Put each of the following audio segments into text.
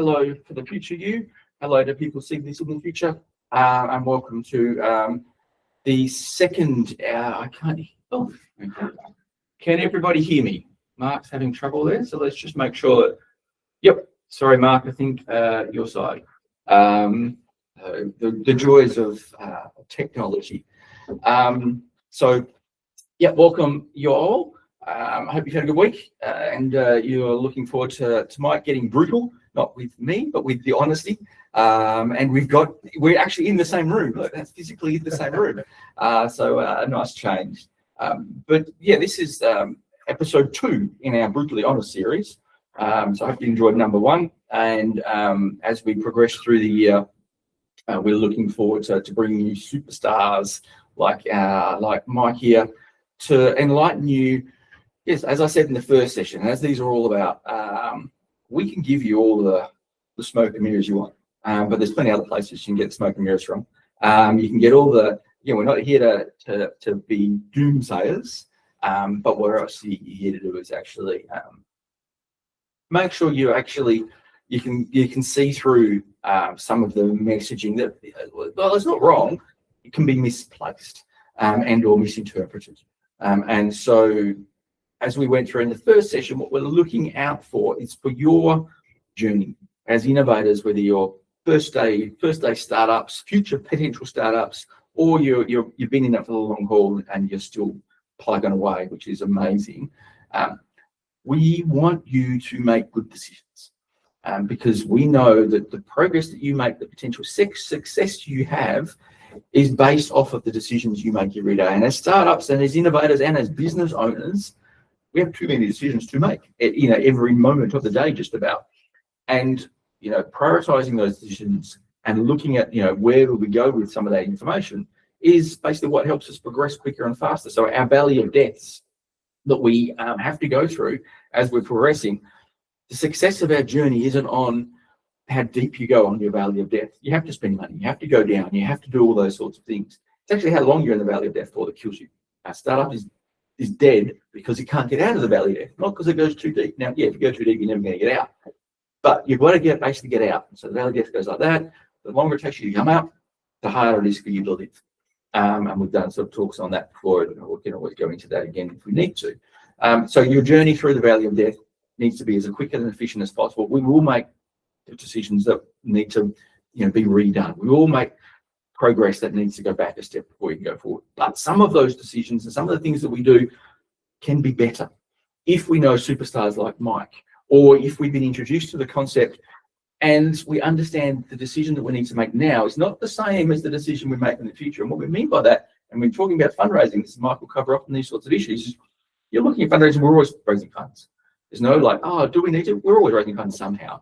Hello for the future you. Hello to people seeing this in the future. And welcome to the second. Can everybody hear me? Mark's having trouble there, so let's just make sure that. Yep. Sorry, Mark. I think your side. The joys of technology. Welcome you all. I hope you've had a good week and you're looking forward to tonight getting brutal, not with me, but with the honesty. And we're actually in the same room. Look, that's physically in the same room. A nice change. But yeah, this is episode 2 in our Brutally Honest series. So I hope you enjoyed number 1. And as we progress through the year, we're looking forward to bringing you superstars like Mike here to enlighten you. Yes, as I said in the first session, as these are all about, we can give you all the smoke and mirrors you want, but there's plenty of other places you can get smoke and mirrors from. You can get all the, we're not here to be doomsayers, but what we're actually here to do is actually make sure you can see through some of the messaging that, well, it's not wrong, it can be misplaced and or misinterpreted. And so as we went through in the first session, what we're looking out for is for your journey as innovators, whether you're first day startups, future potential startups, or you've been in it for the long haul and you're still plugging away, which is amazing. We want you to make good decisions because we know that the progress that you make, the potential success you have, is based off of the decisions you make every day. And as startups and as innovators and as business owners, we have too many decisions to make, every moment of the day, just about. And, prioritizing those decisions and looking at, where do we go with some of that information is basically what helps us progress quicker and faster. So our valley of deaths that we have to go through as we're progressing, the success of our journey isn't on how deep you go on your valley of death. You have to spend money, you have to go down, you have to do all those sorts of things. It's actually how long you're in the valley of death for that kills you. Our startup is dead because it can't get out of the valley of death, not because it goes too deep. Now, yeah, if you go too deep, you're never going to get out. But you've got to basically get out. So the valley of death goes like that. The longer it takes you to come out, the harder it is for you to live. And we've done sort of talks on that before. We can always go into that again if we need to. So your journey through the valley of death needs to be as quick and efficient as possible. We will make decisions that need to, be redone. We will make progress that needs to go back a step before you can go forward. But some of those decisions and some of the things that we do can be better if we know superstars like Mike, or if we've been introduced to the concept and we understand the decision that we need to make now is not the same as the decision we make in the future. And what we mean by that, and we're talking about fundraising, this is Mike will cover up on these sorts of issues, you're looking at fundraising, we're always raising funds. There's no do we need to? We're always raising funds somehow.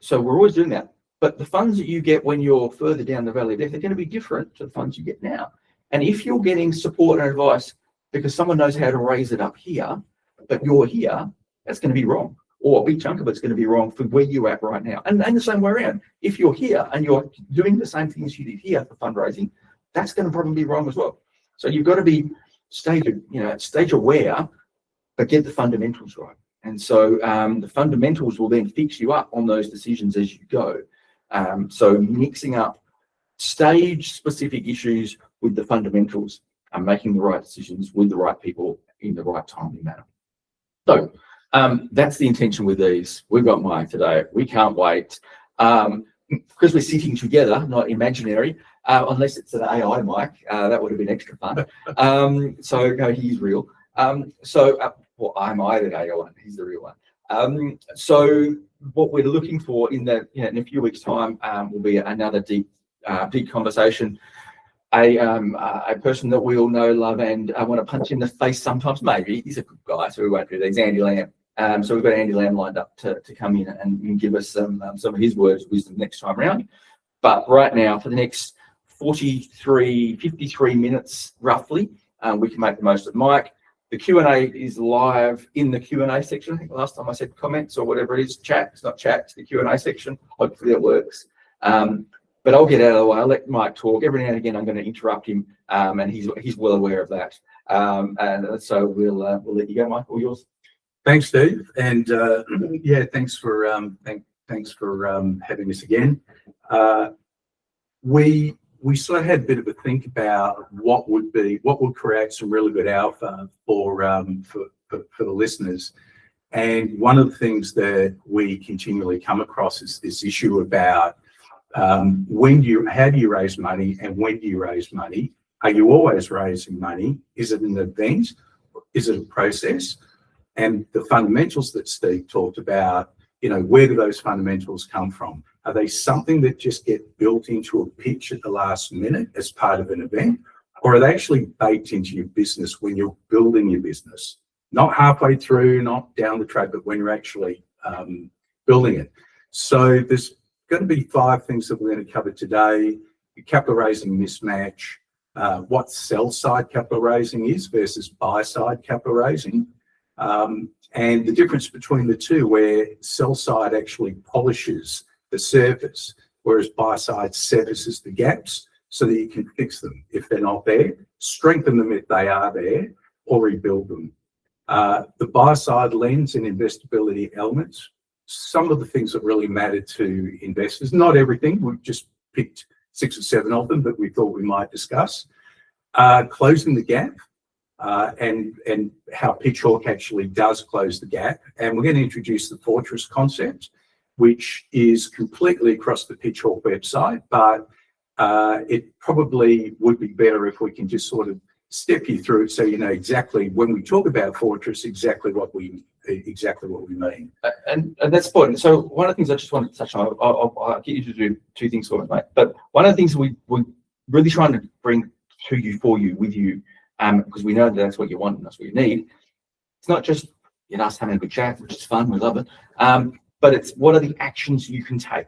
So we're always doing that. But the funds that you get when you're further down the valley of death are going to be different to the funds you get now. And if you're getting support and advice because someone knows how to raise it up here, but you're here, that's going to be wrong. Or a big chunk of it's going to be wrong for where you're at right now. And the same way around. If you're here and you're doing the same things you did here for fundraising, that's going to probably be wrong as well. So you've got to be stage aware, but get the fundamentals right. And so the fundamentals will then fix you up on those decisions as you go. So mixing up stage-specific issues with the fundamentals and making the right decisions with the right people in the right timely manner. So that's the intention with these. We've got Mike today. We can't wait. Because we're sitting together, not imaginary, unless it's an AI Mike, that would have been extra fun. So no, he's real. I'm either AI one, he's the real one. So what we're looking for in a few weeks' time will be another deep conversation. A person that we all know, love, and I want to punch in the face sometimes. Maybe he's a good guy, so we won't do that. He's Andy Lamb. So we've got Andy Lamb lined up to come in and give us some of his words of wisdom next time around. But right now, for the next 53 minutes roughly, we can make the most of Mike. The Q&A is live in the Q&A section. I think last time I said comments or whatever it is, chat. It's not chat, it's the Q&A section. Hopefully it works. But I'll get out of the way. I'll let Mike talk. Every now and again, I'm going to interrupt him, and he's well aware of that. And so we'll let you go, Mike. All yours. Thanks, Steve. And yeah, thanks for Thanks for having us again. We sort of had a bit of a think about what would create some really good alpha for the listeners. And one of the things that we continually come across is this issue about how do you raise money and when do you raise money? Are you always raising money? Is it an event? Is it a process? And the fundamentals that Steve talked about, where do those fundamentals come from? Are they something that just get built into a pitch at the last minute as part of an event? Or are they actually baked into your business when you're building your business? Not halfway through, not down the track, but when you're actually building it. So there's going to be 5 things that we're going to cover today. The capital raising mismatch, what sell-side capital raising is versus buy-side capital raising, and the difference between the two, where sell-side actually polishes the surface, whereas buy-side surfaces the gaps so that you can fix them if they're not there, strengthen them if they are there, or rebuild them. The buy-side lens and investability elements, some of the things that really matter to investors, not everything, we've just picked 6 or 7 of them that we thought we might discuss. Closing the gap, and how pitchhawk actually does close the gap. And we're going to introduce the fortress concept, which is completely across the pitchhawk website, but it probably would be better if we can just sort of step you through it so you know exactly when we talk about fortress, exactly what we mean. And that's important. So one of the things I just wanted to touch on, I'll get you to do 2 things for me, mate. But one of the things we're really trying to bring to you, with you, because we know that that's what you want and that's what you need. It's not just us having a good chat, which is fun, we love it, but it's what are the actions you can take.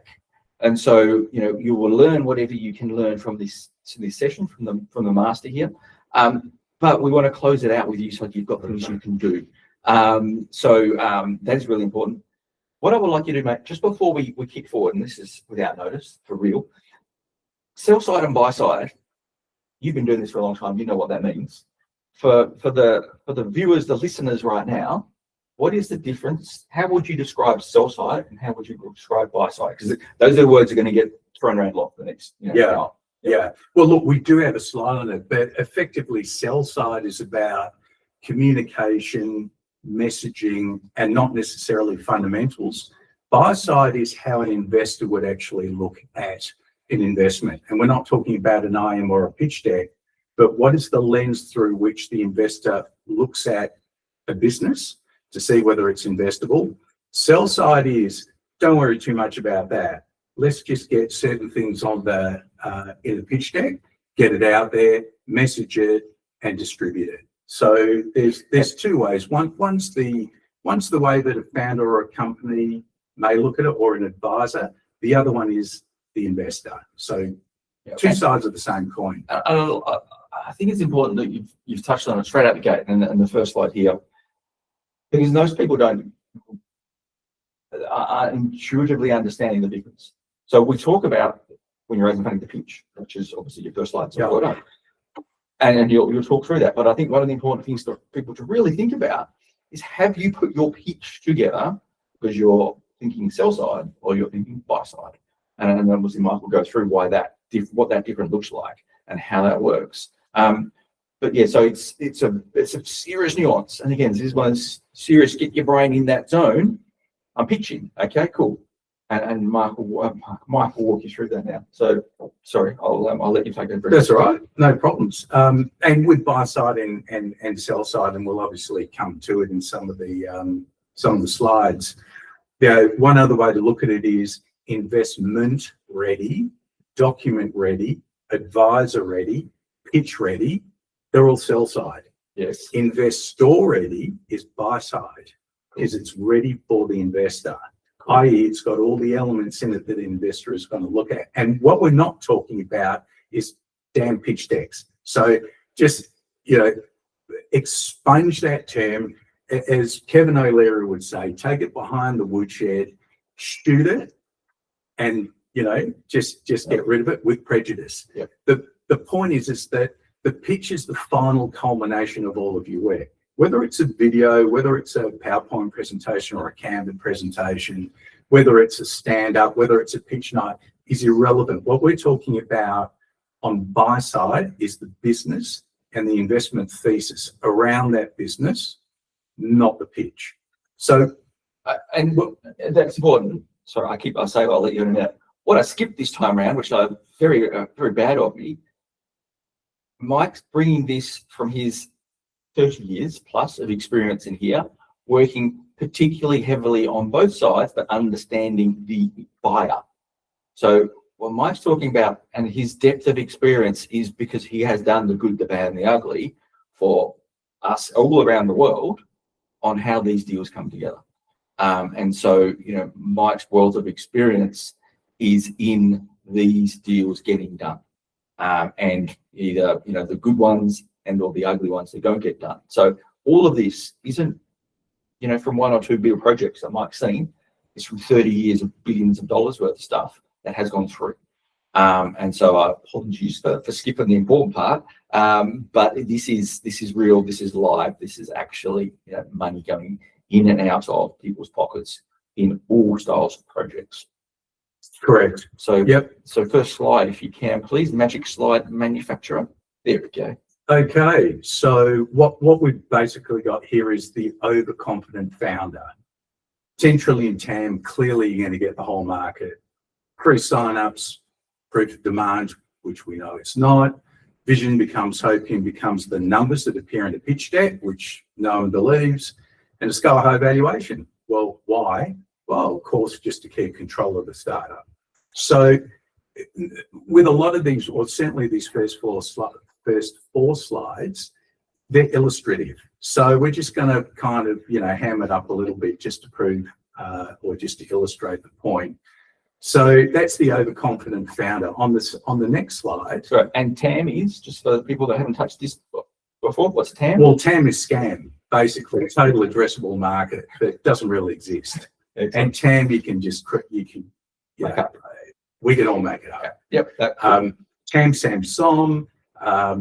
And so you will learn whatever you can learn from this session from the master here. But we want to close it out with you so you've got things you can do. So that is really important. What I would like you to do, mate, just before we kick forward, and this is without notice, for real, sell side and buy side, you've been doing this for a long time, you know what that means. For the viewers, the listeners right now, what is the difference? How would you describe sell side and how would you describe buy side? Because those are the words that are going to get thrown around a lot for the next hour. Yeah. Well, look, we do have a slide on it, but effectively sell side is about communication, messaging, and not necessarily fundamentals. Buy side is how an investor would actually look at an investment. And we're not talking about an IM or a pitch deck, but what is the lens through which the investor looks at a business to see whether it's investable. Sell side is, don't worry too much about that. Let's just get certain things on the in the pitch deck, get it out there, message it, and distribute it. So there's 2 ways. One's the way that a founder or a company may look at it, or an advisor. The other one is the investor. So 2 sides of the same coin. I think it's important that you've touched on it straight out the gate and the first slide here, because most people are intuitively understanding the difference. So we talk about when you're raising money, the pitch, which is obviously your first slide. So and you'll talk through that. But I think one of the important things for people to really think about is, have you put your pitch together because you're thinking sell side or you're thinking buy side? And obviously Mike will go through what that different looks like and how that works. But yeah, so it's a serious nuance. And again, this is one of those serious, get your brain in that zone. I'm pitching. Okay, cool. And Mike will walk you through that now. So sorry, I'll let you take over. That's all right, no problems. And with buy side and sell side, and we'll obviously come to it in some of the slides. One other way to look at it is investment ready, document ready, advisor ready, pitch ready. They're all sell side. Yes. Investor ready is buy side, because it's ready for the investor. I.e., it's got all the elements in it that an investor is going to look at. And what we're not talking about is damn pitch decks. So just, expunge that term. As Kevin O'Leary would say, take it behind the woodshed, shoot it, and, just get rid of it with prejudice. Yep. The point is that the pitch is the final culmination of all of your work. Whether it's a video, whether it's a PowerPoint presentation or a Canva presentation, whether it's a stand-up, whether it's a pitch night, is irrelevant. What we're talking about on buy side is the business and the investment thesis around that business, not the pitch. So, and that's important. Sorry, I say I'll let you in a minute. What I skipped this time around, which I very bad of me, Mike's bringing this from his 30 years plus of experience in here, working particularly heavily on both sides, but understanding the buyer. So what Mike's talking about and his depth of experience is because he has done the good, the bad, and the ugly for us all around the world on how these deals come together. And so, Mike's wealth of experience is in these deals getting done. And either, the good ones and or the ugly ones that don't get done. So all of this isn't, from one or two big projects that Mike's seen. It's from 30 years of billions of dollars worth of stuff that has gone through. And so apologies for skipping the important part. But this is real, this is live, this is actually money going in and out of people's pockets in all styles of projects. correct. So Yep. So first slide, if you can, please. Magic slide manufacturer. There we go. Okay, so what we've basically got here is the overconfident founder. 10 trillion TAM, clearly you're going to get the whole market. Pre-sign-ups, proof of demand, which we know it's not. Vision becomes hope and becomes the numbers that appear in the pitch deck, which no one believes. And a scale valuation. Well, why? Well, of course, just to keep control of the startup. So with a lot of these, or certainly these first four slides, they're illustrative. So we're just going to kind of, ham it up a little bit just to prove or just to illustrate the point. So that's the overconfident founder. On the next slide. So, and TAM is, just for the people that haven't touched this before, what's TAM? Well, TAM is scam, basically, total addressable market that doesn't really exist. And TAM, we can all make it up. Yep. TAM, SAM,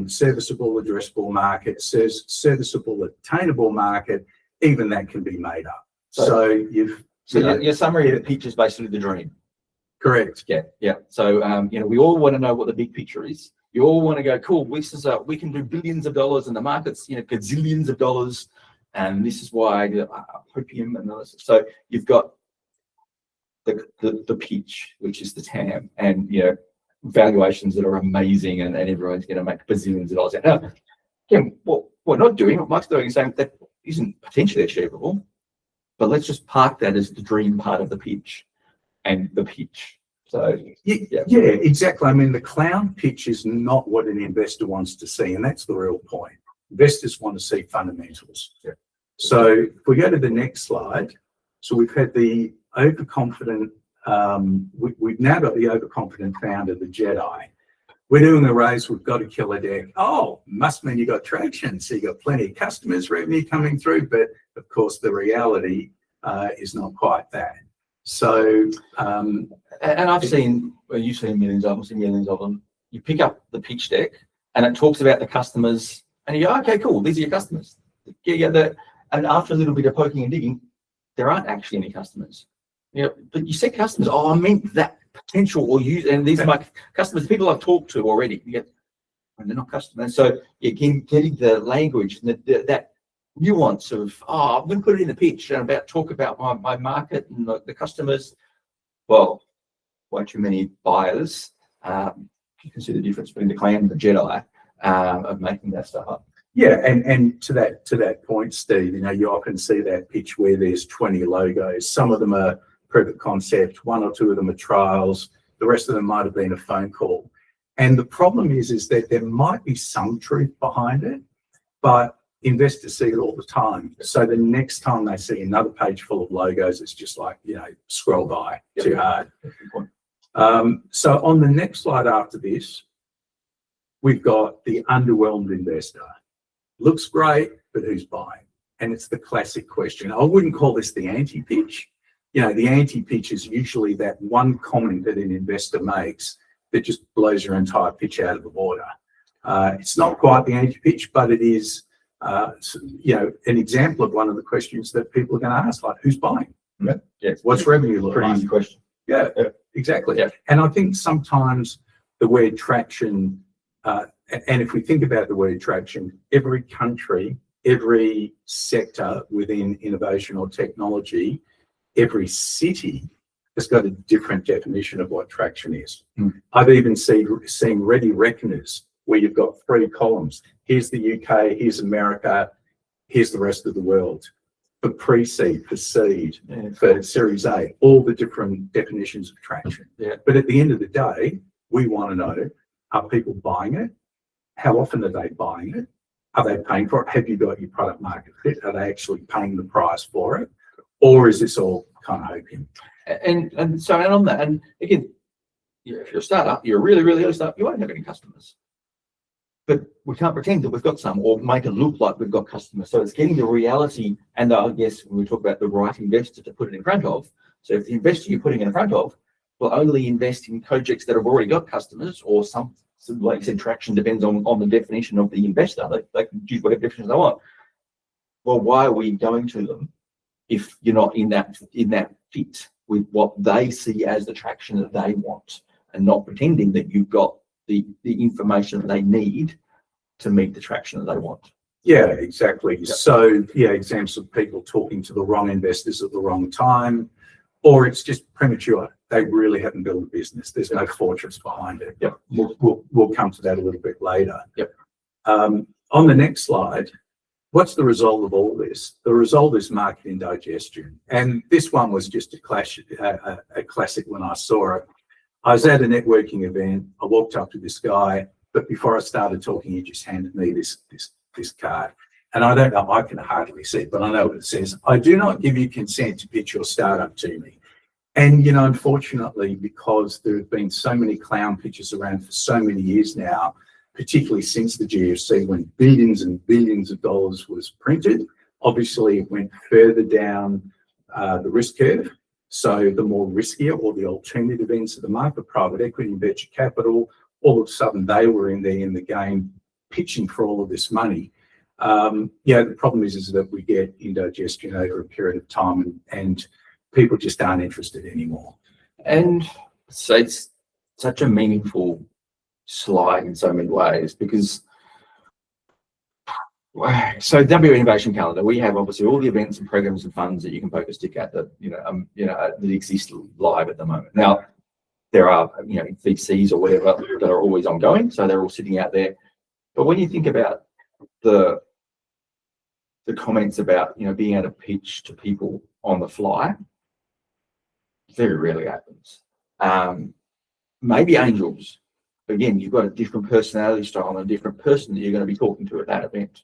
serviceable addressable market, serviceable attainable market, even that can be made up. So your summary of the pitch is basically the dream. Correct. Yeah. So we all want to know what the big picture is. You all want to go, cool, this is we can do billions of dollars and the market's gazillions of dollars, and this is why opium and all this. So you've got the pitch, which is the TAM, and valuations that are amazing, and everyone's going to make bazillions of dollars. Now, again, what we're not doing, what Mike's doing is saying that isn't potentially achievable, but let's just park that as the dream part of the pitch and the pitch. So yeah, exactly. I mean, the clown pitch is not what an investor wants to see, and that's the real point. Investors want to see fundamentals. Yeah. So if we go to the next slide, so we've had the overconfident. We've now got the overconfident founder, the Jedi. We're doing a raise. We've got a killer deck. Oh, must mean you got traction. So you got plenty of customers, revenue coming through, but of course the reality is not quite that. So, and I've seen, you've seen millions of them, seen millions of them. You pick up the pitch deck and it talks about the customers, and you go, okay, cool, these are your customers. And after a little bit of poking and digging, there aren't actually any customers. But you said customers. Oh, I meant that potential or use, and these are my customers, the people I've talked to already. And they're not customers. So again, getting the language and that nuance of, I'm going to put it in the pitch and talk about my market and the customers. Well, way too many buyers. You can see the difference between the clan and the Jedi of making that stuff up. Yeah, and to that point, Steve, you often see that pitch where there's 20 logos. Some of them are proof of concept, one or two of them are trials, the rest of them might have been a phone call. And the problem is that there might be some truth behind it, but investors see it all the time. So the next time they see another page full of logos, it's just like, scroll by too hard. So on the next slide after this, we've got the underwhelmed investor. Looks great, but who's buying? And it's the classic question. I wouldn't call this the anti-pitch. The anti-pitch is usually that one comment that an investor makes that just blows your entire pitch out of the water. It's not quite the anti-pitch, but it is, an example of one of the questions that people are going to ask, like, who's buying? Yeah. What's revenue look Pretty like? easy question. Yeah, Yeah. exactly. Yeah. And I think sometimes the word traction, and if we think about the word traction, every country, every sector within innovation or technology, every city has got a different definition of what traction is. I've even seen ready reckoners where you've got 3 columns. Here's the UK, here's America, here's the rest of the world. For pre-seed, for seed, for Series A, all the different definitions of traction. Yeah. But at the end of the day, we want to know, are people buying it? How often are they buying it? Are they paying for it? Have you got your product market fit? Are they actually paying the price for it? Or is this all kind of hoping? And so on that, and again, if you're a startup, you're a really, really early startup, you won't have any customers. But we can't pretend that we've got some or make it look like we've got customers. So it's getting the reality, and I guess when we talk about the right investor to put it in front of. So if the investor you're putting in front of will only invest in projects that have already got customers, or some like you said, traction depends on the definition of the investor. They can choose whatever definition they want. Well, why are we going to them if you're not in that fit with what they see as the traction that they want, and not pretending that you've got the information that they need to meet the traction that they want? Yeah, exactly. Yep. So yeah, examples of people talking to the wrong investors at the wrong time, or it's just premature. They really haven't built a business. There's no fortress behind it. Yep. We'll come to that a little bit later. Yep. On the next slide, what's the result of all this? The result is market indigestion. And this one was just a classic when I saw it. I was at a networking event. I walked up to this guy, but before I started talking, he just handed me this card. And I don't know, I can hardly see it, but I know what it says. I do not give you consent to pitch your startup to me. And, you know, unfortunately, because there have been so many clown pitches around for so many years now, particularly since the GFC, when billions and billions of dollars was printed, obviously it went further down the risk curve. So the more riskier or the alternative ends of the market, private equity and venture capital, all of a sudden they were in the game pitching for all of this money. Yeah, the problem is that we get indigestion over a period of time, and people just aren't interested anymore. And so it's such a meaningful slide in so many ways, because so W Innovation Calendar, we have obviously all the events and programs and funds that you can poke a stick at that that exist live at the moment. Now there are VCs or whatever that are always ongoing, so they're all sitting out there. But when you think about the comments about being able to pitch to people on the fly, very rarely happens. Maybe angels. Again, you've got a different personality style and a different person that you're going to be talking to at that event.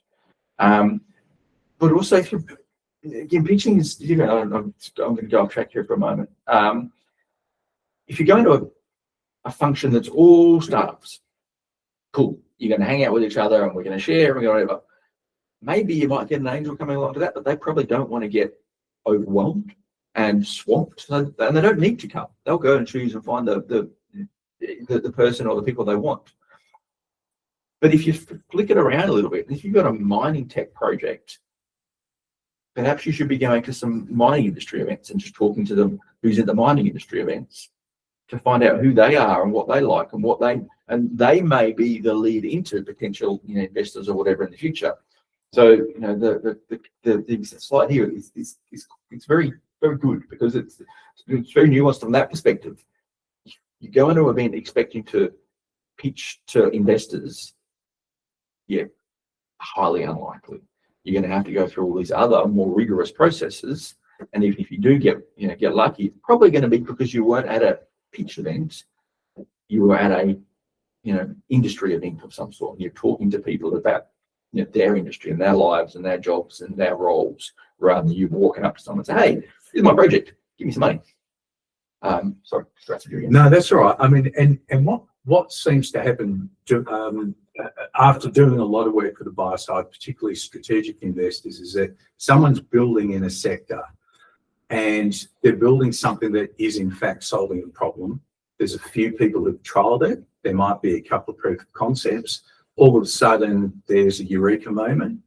But also, if you're pitching is different. I'm going to go off track here for a moment. If you're going to a function that's all startups, cool. You're going to hang out with each other and we're going to share and whatever. Maybe you might get an angel coming along to that, but they probably don't want to get overwhelmed and swamped, and they don't need to come. They'll go and choose and find the person or the people they want. But if you flick it around a little bit, if you've got a mining tech project, perhaps you should be going to some mining industry events and just talking to them who's in the mining industry events to find out who they are and what they like and they may be the lead into potential investors or whatever in the future. So the slide here is it's very, very good, because it's very nuanced from that perspective. You go into an event expecting to pitch to investors, highly unlikely. You're going to have to go through all these other more rigorous processes, and if you do get lucky, it's probably going to be because you weren't at a pitch event, you were at a industry event of some sort, and you're talking to people about their industry and their lives and their jobs and their roles, rather than you walking up to someone and say, "Hey, here's my project, give me some money." Sorry, again. No, that's all right. I mean, and what seems to happen after doing a lot of work for the buy side, particularly strategic investors, is that someone's building in a sector and they're building something that is in fact solving a problem. There's a few people who've trialed it. There might be a couple of proof of concepts. All of a sudden, there's a eureka moment.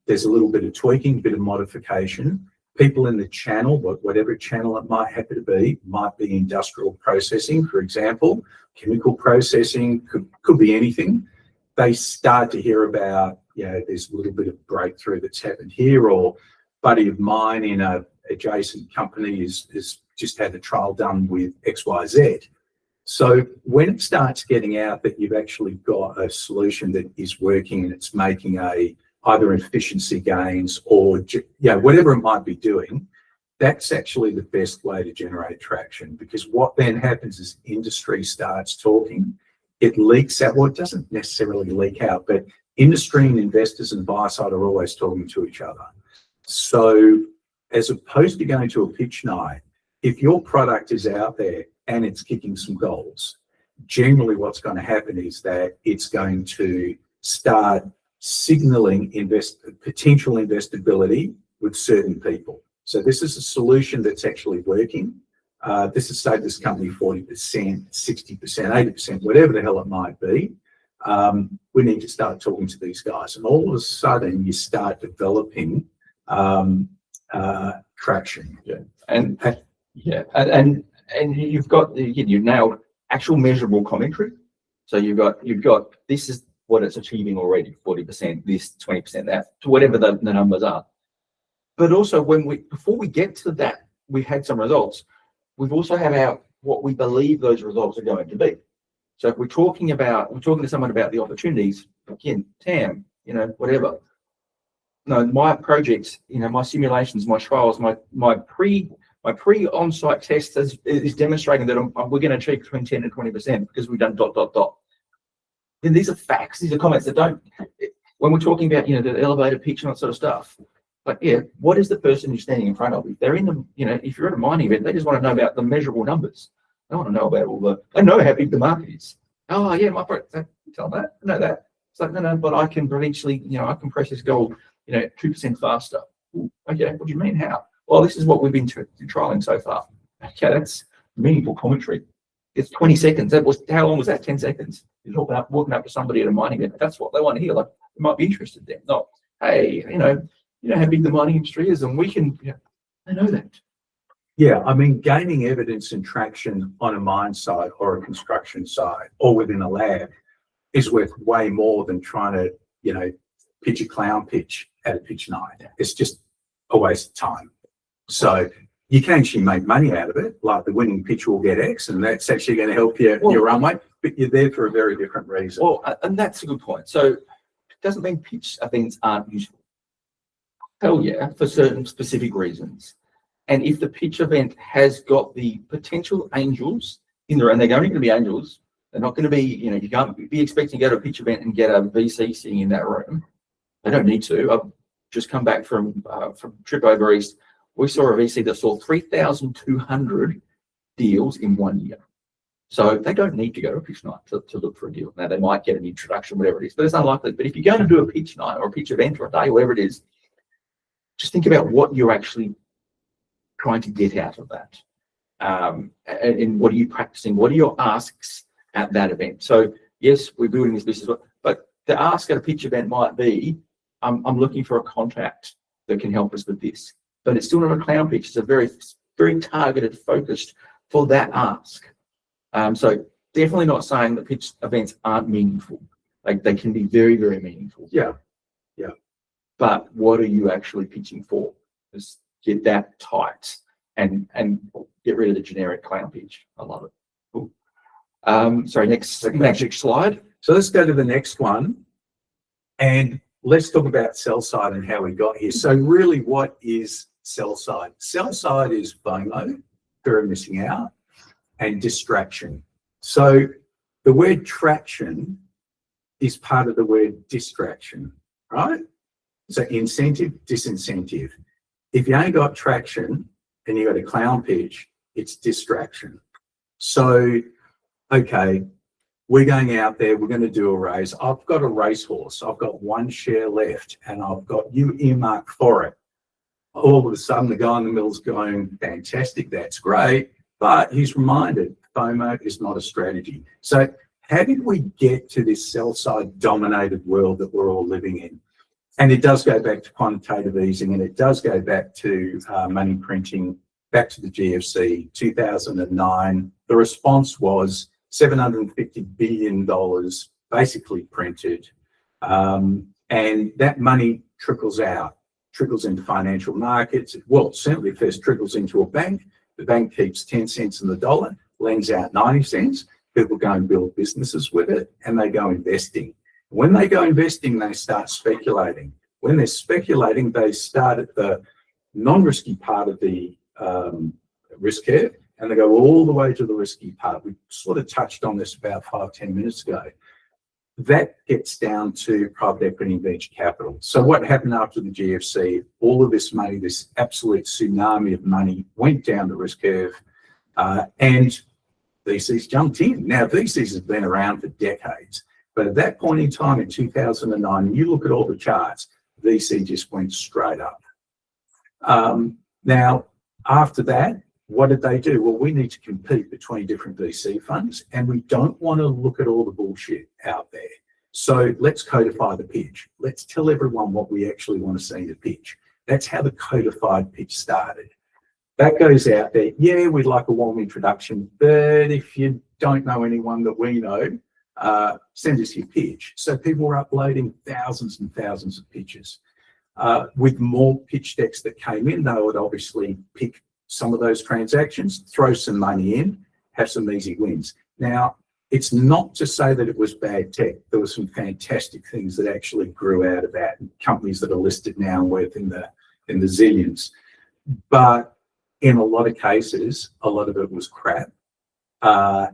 There's a little bit of tweaking, a bit of modification. people in the channel, whatever channel it might happen to be, might be industrial processing, for example, chemical processing, could be anything. They start to hear about, there's a little bit of breakthrough that's happened here, or buddy of mine in a adjacent company is just had a trial done with XYZ. So when it starts getting out that you've actually got a solution that is working and it's making either efficiency gains or whatever it might be doing, that's actually the best way to generate traction, because what then happens is industry starts talking, it leaks out. Well, it doesn't necessarily leak out, but industry and investors and buy side are always talking to each other. So as opposed to going to a pitch night, if your product is out there and it's kicking some goals, generally what's going to happen is that it's going to start signaling potential investability with certain people. So this is a solution that's actually working. This has saved this company 40%, 60%, 80%, whatever the hell it might be. We need to start talking to these guys. And all of a sudden you start developing traction. And you've got, you've nailed actual measurable commentary. So you've got this is what it's achieving already, 40%, this, 20%, that, to whatever the numbers are. But also before we get to that, we've had some results. We've also had what we believe those results are going to be. So if we're talking to someone about the opportunities, again, TAM, whatever. No, my projects, my simulations, my trials, my pre-on-site test is demonstrating that we're going to achieve between 10 and 20% because we've done ... Then these are facts. These are comments that don't. When we're talking about the elevator pitch and that sort of stuff, but what is the person who's standing in front of you? They're in the if you're at a mining event, they just want to know about the measurable numbers. They want to know about they know how big the market is. Oh yeah, my product. Tell them that. I know that. It's like no, but I can eventually I can press this goal 2% faster. Ooh, okay, what do you mean how? Well, this is what we've been trialing so far. Okay, that's meaningful commentary. It's 20 seconds. How long was that? 10 seconds. You're talking about walking up to somebody at a mining event. That's what they want to hear. Like, they might be interested then. Not, hey, you know how big the mining industry is, and we can. They know that. Yeah, I mean, gaining evidence and traction on a mine site or a construction site or within a lab is worth way more than trying to, pitch a clown pitch at a pitch night. It's just a waste of time. So you can actually make money out of it, like the winning pitch will get X, and that's actually going to help your runway, but you're there for a very different reason. Well, and that's a good point. So it doesn't mean pitch events aren't useful. Hell yeah, for certain specific reasons. And if the pitch event has got the potential angels in there, and they're only going to be angels, they're not going to be, you can't be expecting to go to a pitch event and get a VC sitting in that room. They don't need to. I've just come back from trip over East. We saw a VC that saw 3,200 deals in 1 year. So they don't need to go to a pitch night to look for a deal. Now, they might get an introduction, whatever it is, but it's unlikely. But if you're going to do a pitch night or a pitch event or a day, whatever it is, just think about what you're actually trying to get out of that. And what are you practicing? What are your asks at that event? So, yes, we're building this business, but the ask at a pitch event might be, I'm looking for a contract that can help us with this. But it's still not a clown pitch. It's a very, very targeted, focused for that ask. So definitely not saying that pitch events aren't meaningful. Like, they can be very, very meaningful. Yeah. But what are you actually pitching for? Just get that tight and get rid of the generic clown pitch. I love it. Cool. Sorry, next magic slide. So let's go to the next one. And let's talk about sell side and how we got here. So really, what is sell side? Sell side is FOMO, fear of missing out, and distraction. So the word traction is part of the word distraction, right? So incentive, disincentive. If you ain't got traction and you got a clown pitch, it's distraction. So, okay, we're going out there, we're going to do a race. I've got a racehorse. I've got one share left and I've got you earmarked for it. All of a sudden, the guy in the middle's going, fantastic, that's great. But he's reminded, FOMO is not a strategy. So how did we get to this sell-side dominated world that we're all living in? And it does go back to quantitative easing, and it does go back to money printing, back to the GFC, 2009. The response was $750 billion basically printed. And that money trickles into financial markets. Well, certainly first trickles into a bank. The bank keeps 10 cents in the dollar, lends out 90 cents. People go and build businesses with it, and they go investing. When they go investing, they start speculating. When they're speculating, they start at the non-risky part of the risk curve, and they go all the way to the risky part. We sort of touched on this about 5-10 minutes ago. That gets down to private equity and venture capital. So what happened after the GFC? All of this money, this absolute tsunami of money, went down the risk curve, and VCs jumped in. Now, VCs have been around for decades, but at that point in time in 2009, you look at all the charts, VC just went straight up. Now, after that, what did they do? Well, we need to compete between different VC funds, and we don't want to look at all the bullshit out there. So let's codify the pitch. Let's tell everyone what we actually want to see in the pitch. That's how the codified pitch started. That goes out there. Yeah, we'd like a warm introduction, but if you don't know anyone that we know, send us your pitch. So people were uploading thousands and thousands of pitches. With more pitch decks that came in, they would obviously pick some of those transactions, throw some money in, have some easy wins. Now, it's not to say that it was bad tech. There were some fantastic things that actually grew out of that, companies that are listed now and worth in the zillions. But in a lot of cases, a lot of it was crap. But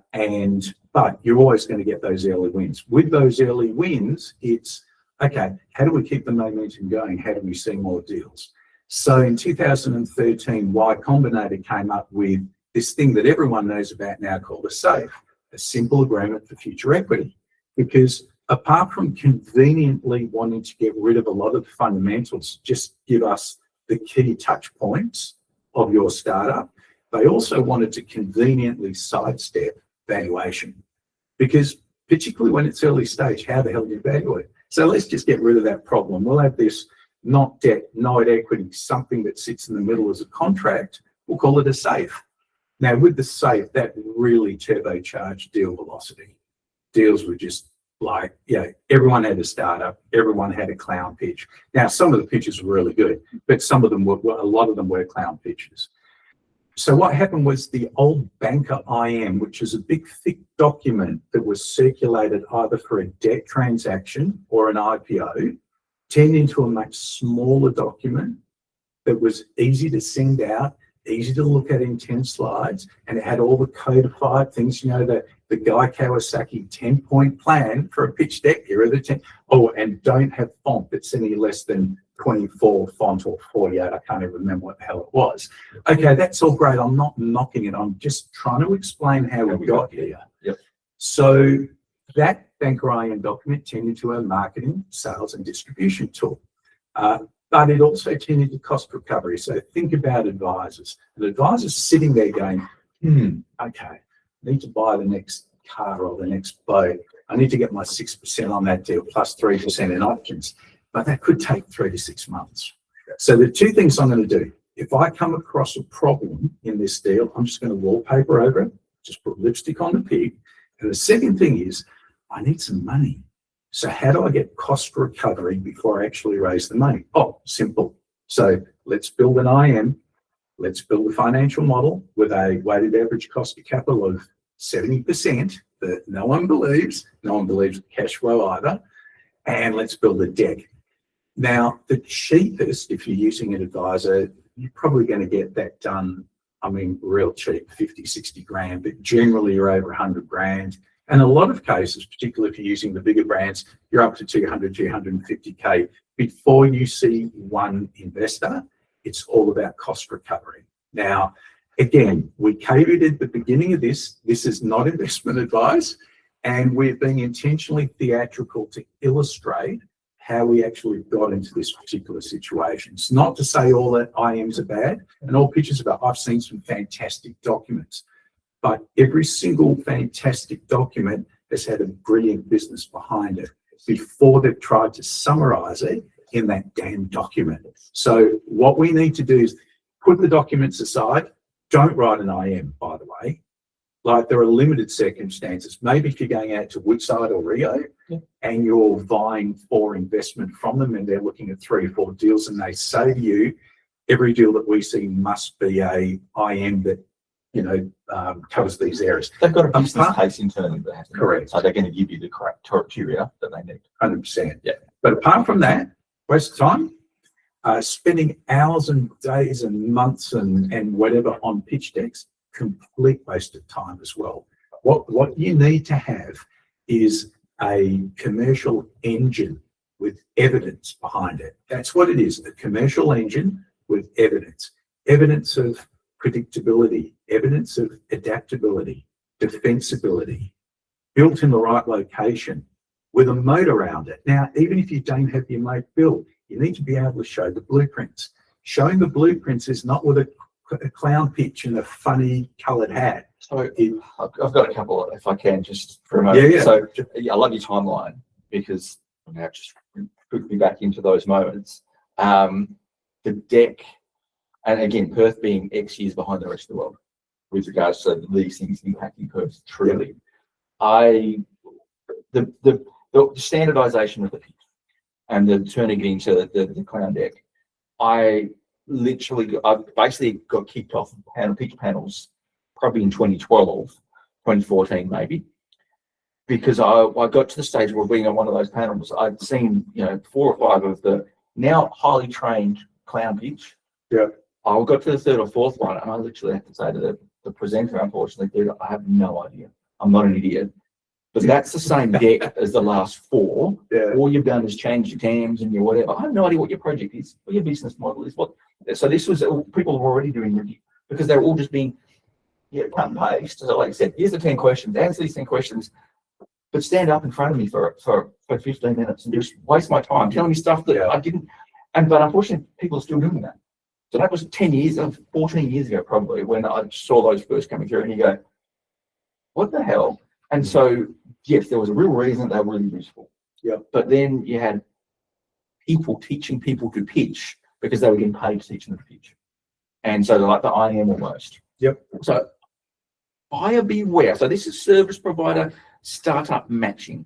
you're always going to get those early wins. With those early wins, it's, okay, how do we keep the momentum going? How do we see more deals? So in 2013, Y Combinator came up with this thing that everyone knows about now called a SAFE, a simple agreement for future equity. Because apart from conveniently wanting to get rid of a lot of the fundamentals, just give us the key touch points of your startup, they also wanted to conveniently sidestep valuation. Because particularly when it's early stage, how the hell do you value it? So let's just get rid of that problem. We'll have this not debt, not equity, something that sits in the middle as a contract. We'll call it a SAFE. Now, with the SAFE, that really turbocharged deal velocity. Deals were just like, everyone had a startup, everyone had a clown pitch. Now, some of the pitches were really good, but a lot of them were clown pitches. So what happened was the old banker IM, which is a big, thick document that was circulated either for a debt transaction or an IPO, turned into a much smaller document that was easy to send out, easy to look at in 10 slides, and it had all the codified things, the Guy Kawasaki 10-point plan for a pitch deck. Here are the 10. Oh, and don't have font that's any less than 24 font or 48. I can't even remember what the hell it was. Okay, that's all great. I'm not knocking it. I'm just trying to explain how we got here. Yep. So that banker IM document turned into a marketing, sales, and distribution tool. But it also turned into cost recovery. So think about advisors. An advisor's sitting there going, okay, I need to buy the next car or the next boat. I need to get my 6% on that deal plus 3% in options. But that could take 3 to 6 months. So the two things I'm going to do, if I come across a problem in this deal, I'm just going to wallpaper over it, just put lipstick on the pig. And the second thing is, I need some money. So how do I get cost recovery before I actually raise the money? Oh, simple. So let's build an IM. Let's build a financial model with a weighted average cost of capital of 70% that no one believes. No one believes the cash flow either. And let's build a deck. Now, the cheapest, if you're using an advisor, you're probably going to get that done, real cheap, 50, 60 grand, but generally you're over 100 grand. And a lot of cases, particularly if you're using the bigger brands, you're up to 200, 250K. Before you see one investor, it's all about cost recovery. Now, again, we caveated at the beginning of this. This is not investment advice, and we're being intentionally theatrical to illustrate how we actually got into this particular situation. It's not to say all that IMs are bad and all pitches are bad. I've seen some fantastic documents, but every single fantastic document has had a brilliant business behind it before they've tried to summarize it in that damn document. So what we need to do is put the documents aside. Don't write an IM, by the way. Like, there are limited circumstances. Maybe if you're going out to Woodside or Rio and you're vying for investment from them and they're looking at 3 or 4 deals and they say to you, every deal that we see must be a IM that, covers these areas. They've got a business case internally. Correct. So they're going to give you the correct criteria that they need. 100%. Yeah. But apart from that, waste of time. Spending hours and days and months and whatever on pitch decks, complete waste of time as well. What you need to have is a commercial engine with evidence behind it. That's what it is, a commercial engine with evidence. Evidence of predictability, evidence of adaptability, defensibility, built in the right location with a moat around it. Now, even if you don't have your moat built, you need to be able to show the blueprints. Showing the blueprints is not with a clown pitch and a funny coloured hat. So I've got a couple, if I can, just for a moment. Yeah. So I love your timeline because now it just took me back into those moments. The deck, and again, Perth being X years behind the rest of the world with regards to these things impacting Perth truly. The standardisation of the pitch and the turning it into the clown deck, I basically got kicked off of pitch panels probably in 2012, 2014 maybe, because I got to the stage where being on one of those panels, I'd seen 4 or 5 of the now highly trained clown pitch. Yeah. I got to the 3rd or 4th one and I literally had to say to the presenter, unfortunately, dude, I have no idea. I'm not an idiot. But that's the same deck as the last 4. Yeah. All you've done is change your TAMs and your whatever. I have no idea what your project is, what your business model is. So this was people were already doing review because they were all just being cut and paste. So like I said, here's the 10 questions, answer these 10 questions, but stand up in front of me for 15 minutes and just waste my time telling me stuff that I didn't. But unfortunately, people are still doing that. So that was 14 years ago probably when I saw those first coming through, and you go, what the hell? And so, yes, there was a real reason they were really useful. Yeah. But then you had people teaching people to pitch because they were getting paid to teach them to pitch. And so like the IM almost. Yep. So buyer beware. So this is service provider startup matching.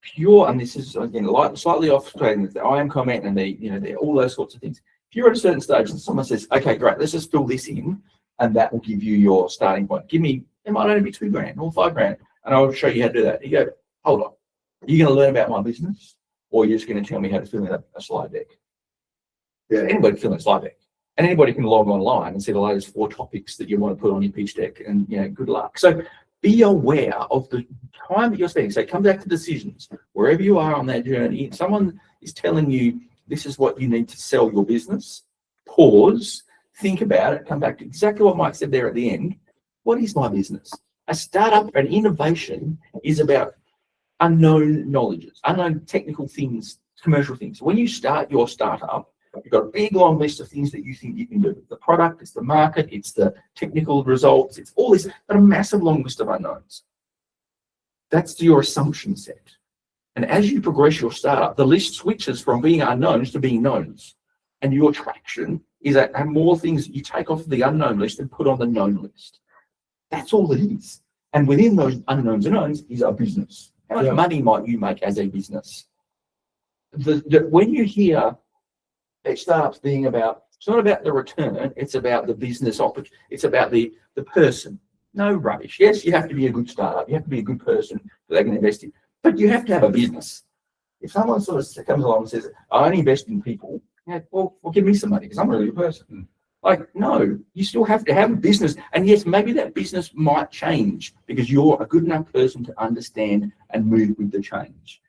Pure, and this is again slightly off the IM comment and the all those sorts of things. If you're at a certain stage and someone says, okay, great, let's just fill this in, and that will give you your starting point. It might only be $2,000 or $5,000, and I'll show you how to do that. You go, hold on, are you going to learn about my business, or you're just going to tell me how to fill in a slide deck? Yeah. Anybody can fill in a slide deck, and anybody can log online and see the latest 4 topics that you want to put on your pitch deck, and good luck. So be aware of the time that you're spending. So come back to decisions. Wherever you are on that journey, if someone is telling you this is what you need to sell your business, pause, think about it, come back to exactly what Mike said there at the end. What is my business? A startup, an innovation is about unknown knowledges, unknown technical things, commercial things. When you start your startup, you've got a big long list of things that you think you can do. The product, it's the market, it's the technical results, it's all this, but a massive long list of unknowns. That's your assumption set. And as you progress your startup, the list switches from being unknowns to being knowns. And your traction is that and more things that you take off the unknown list and put on the known list. That's all it is. And within those unknowns and knowns is a business. How much money might you make as a business? When you hear startups being about, it's not about the return, it's about the business opportunity, it's about the person. No rubbish. Yes, you have to be a good startup, you have to be a good person that they can invest in, but you have to have a business. If someone sort of comes along and says, I only invest in people, well, give me some money because I'm a really good person. Like, no, you still have to have a business. And yes, maybe that business might change because you're a good enough person to understand and move with the change.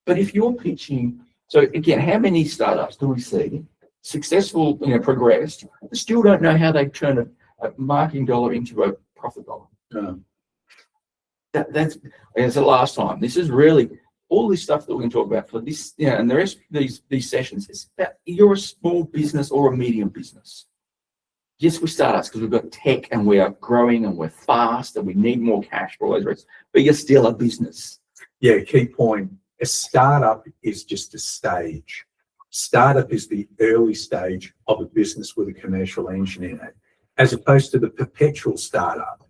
But if you're pitching, so again, how many startups do we see successful, progressed, still don't know how they turn a marketing dollar into a profit dollar? No. That's the last time. This is really all this stuff that we're going to talk about for this, and the rest of these sessions is about you're a small business or a medium business. Yes, we start us because we've got tech and we are growing and we're fast and we need more cash for all those reasons, but you're still a business. Yeah, key point. A startup is just a stage Startup is the early stage of a business with a commercial engine in it, as opposed to the perpetual startup.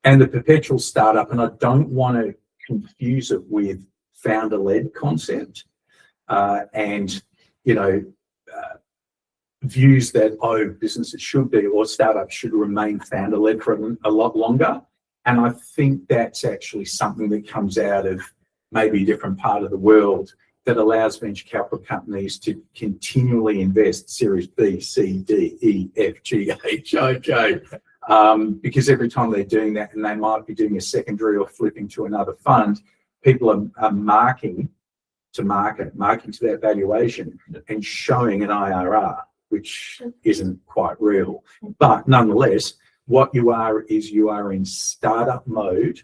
And the perpetual startup, and I don't want to confuse it with founder-led concept and, views that, businesses should be, or startups should remain founder-led for a lot longer. And I think that's actually something that comes out of maybe a different part of the world that allows venture capital companies to continually invest Series B, C, D, E, F, G, H, I, J, because every time they're doing that, and they might be doing a secondary or flipping to another fund, people are marking to that valuation and showing an IRR, which isn't quite real. But nonetheless, what you are is you are in startup mode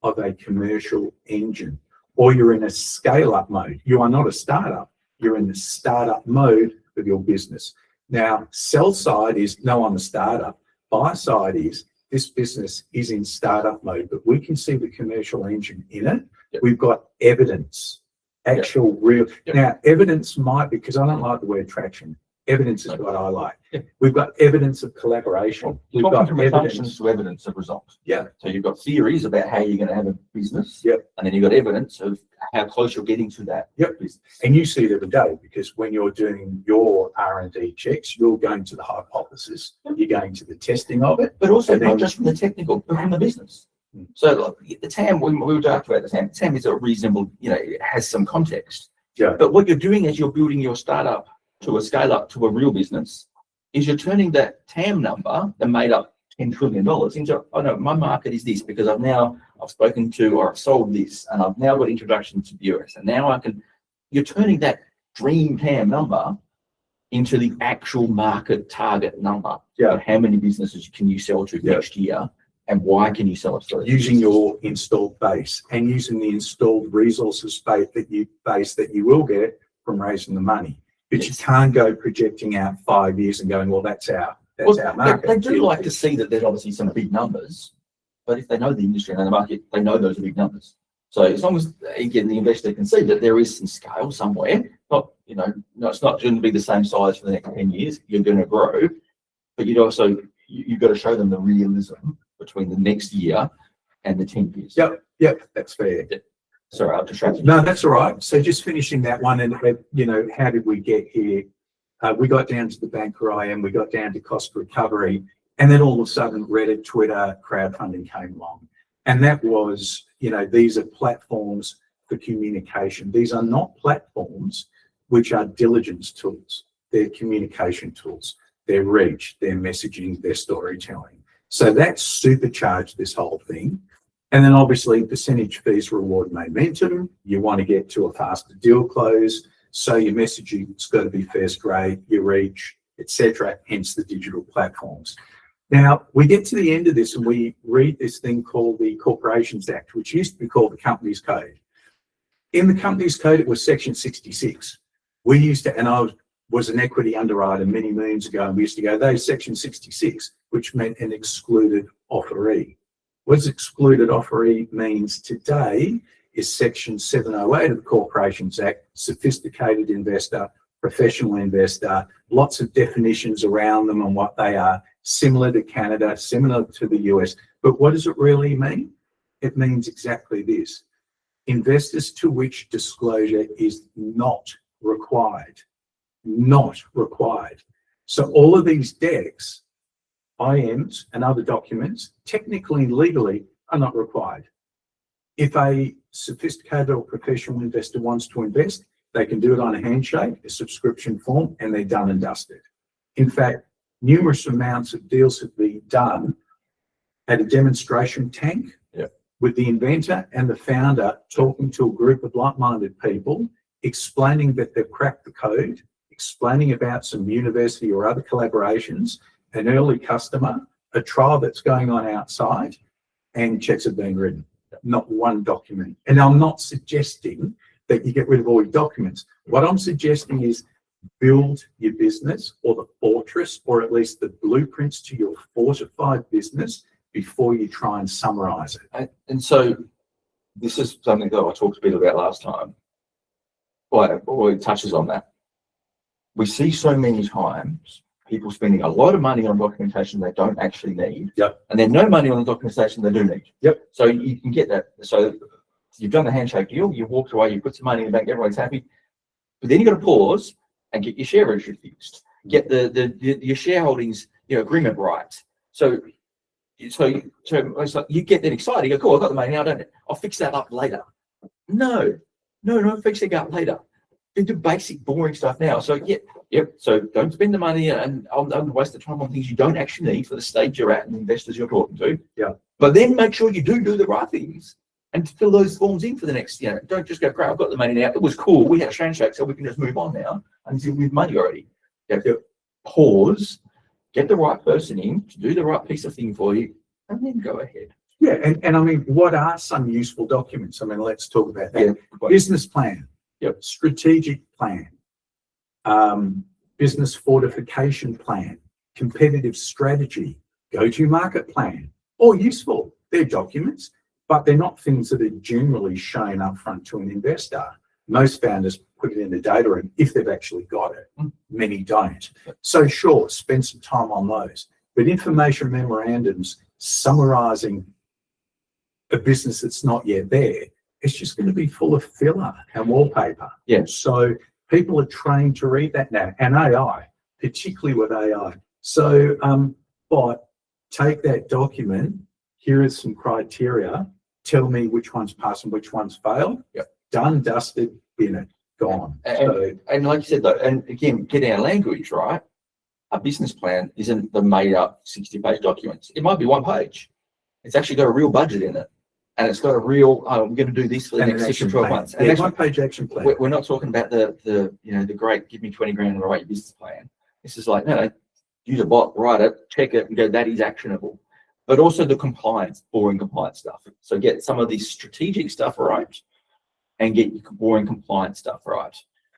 of a commercial engine, or you're in a scale-up mode. You are not a startup. You're in the startup mode of your business. Now, sell side is, no, I'm a startup. Buy side is, this business is in startup mode, but we can see the commercial engine in it. Yep. We've got evidence, actual real. Yep. Now, evidence might, because I don't like the word traction. Evidence is what I like. Yeah. We've got evidence of collaboration. We've got from assumptions to evidence of results. Yeah. So you've got theories about how you're going to have a business. Yep. And then you've got evidence of how close you're getting to that business. And you see it every day, because when you're doing your R&D checks, you're going to the hypothesis, you're going to the testing of it. But also not just from the technical, but from the business. So like, the TAM, we were talking about the TAM is a reasonable, it has some context. Yeah. But what you're doing as you're building your startup to a scale up to a real business is you're turning that TAM number that made up $10 trillion into, oh no, my market is this, because I've spoken to, or I've sold this, and I've now got introduction to the US, and now you're turning that dream TAM number into the actual market target number. Yeah. How many businesses can you sell to next year, and why can you sell it to those using businesses? your installed base and using the installed resources base that you will get from raising the money. But you can't go projecting out 5 years and going, well, that's our market. They do like to see that there's obviously some big numbers, but if they know the industry and the market, they know those are big numbers. So as long as again the investor can see that there is some scale somewhere, it's not going to be the same size for the next 10 years. You're going to grow, but you've got to show them the realism between the next year and the 10 years. Yep, that's fair. Yeah. Sorry, I'll distract you. No, that's all right. So just finishing that one, and how did we get here? We got down to the bank where I am, we got down to cost recovery, and then all of a sudden Reddit, Twitter, crowdfunding came along. And that was, these are platforms for communication. These are not platforms which are diligence tools. They're communication tools, their reach, their messaging, their storytelling. So that supercharged this whole thing. And then obviously percentage fees reward momentum. You want to get to a faster deal close. So your messaging's got to be first rate, your reach, etc. Hence the digital platforms. Now we get to the end of this and we read this thing called the Corporations Act, which used to be called the Companies Code. In the Companies Code, it was section 66. We used to, and I was an equity underwriter many moons ago, and we used to go, there's section 66, which meant an excluded offeree. What does excluded offeree means today is section 708 of the Corporations Act, sophisticated investor, professional investor, lots of definitions around them and what they are, similar to Canada, similar to the US. But what does it really mean? It means exactly this. Investors to which disclosure is not required. Not required. So all of these decks, IMs and other documents, technically and legally, are not required. If a sophisticated or professional investor wants to invest, they can do it on a handshake, a subscription form, and they're done and dusted. In fact, numerous amounts of deals have been done at a demonstration tank with the inventor and the founder talking to a group of like-minded people, explaining that they've cracked the code, explaining about some university or other collaborations, an early customer, a trial that's going on outside, and checks have been written. Not one document. And I'm not suggesting that you get rid of all your documents. What I'm suggesting is build your business, or the fortress, or at least the blueprints to your fortified business before you try and summarize it. And so this is something that I talked a bit about last time. Well, it touches on that. we see so many times people spending a lot of money on documentation they don't actually need. Yep. And then no money on the documentation they do need. Yep. So you can get that. So you've done the handshake deal, you walked away, you put some money in the bank, everyone's happy. But then you've got to pause and get your share registry fixed. Get your shareholdings, agreement right. So it's like you get that excited. You go, cool, I've got the money now, don't I? I'll fix that up later. No, fix it up later. Do the basic, boring stuff now. So so don't spend the money and don't waste the time on things you don't actually need for the stage you're at and the investors you're talking to. Yeah. But then make sure you do the right things and fill those forms in for the next, don't just go, great, I've got the money now. It was cool. We had a handshake, so we can just move on now until we have money already. You have to pause, get the right person in to do the right piece of thing for you, and then go ahead. Yeah, and I mean, what are some useful documents? I mean, let's talk about that. Yeah. Business plan. Yep. Strategic plan. Business fortification plan. Competitive strategy. Go-to-market plan. All useful. They're documents, but they're not things that are generally shown up front to an investor. Most founders put it in the data room if they've actually got it. Many don't. So sure, spend some time on those. But information memorandums summarizing a business that's not yet there, it's just going to be full of filler and wallpaper. Yeah. So people are trained to read that now, and AI, particularly with AI. So, but take that document. Here is some criteria. Tell me which ones pass and which ones fail. Yep. Done, dusted, bin it, gone. And like you said, though, and again, get our language right. A business plan isn't the made-up 60-page documents. It might be one page. It's actually got a real budget in it, and it's got a real. We're going to do this for the next 6 to 12 months. And yeah, one-page action plan. We're not talking about the great give me 20 grand and write your business plan. This is like no, use a bot, write it, check it, and go that is actionable. But also the compliance, boring compliance stuff. So get some of this strategic stuff right, and get your boring compliance stuff right.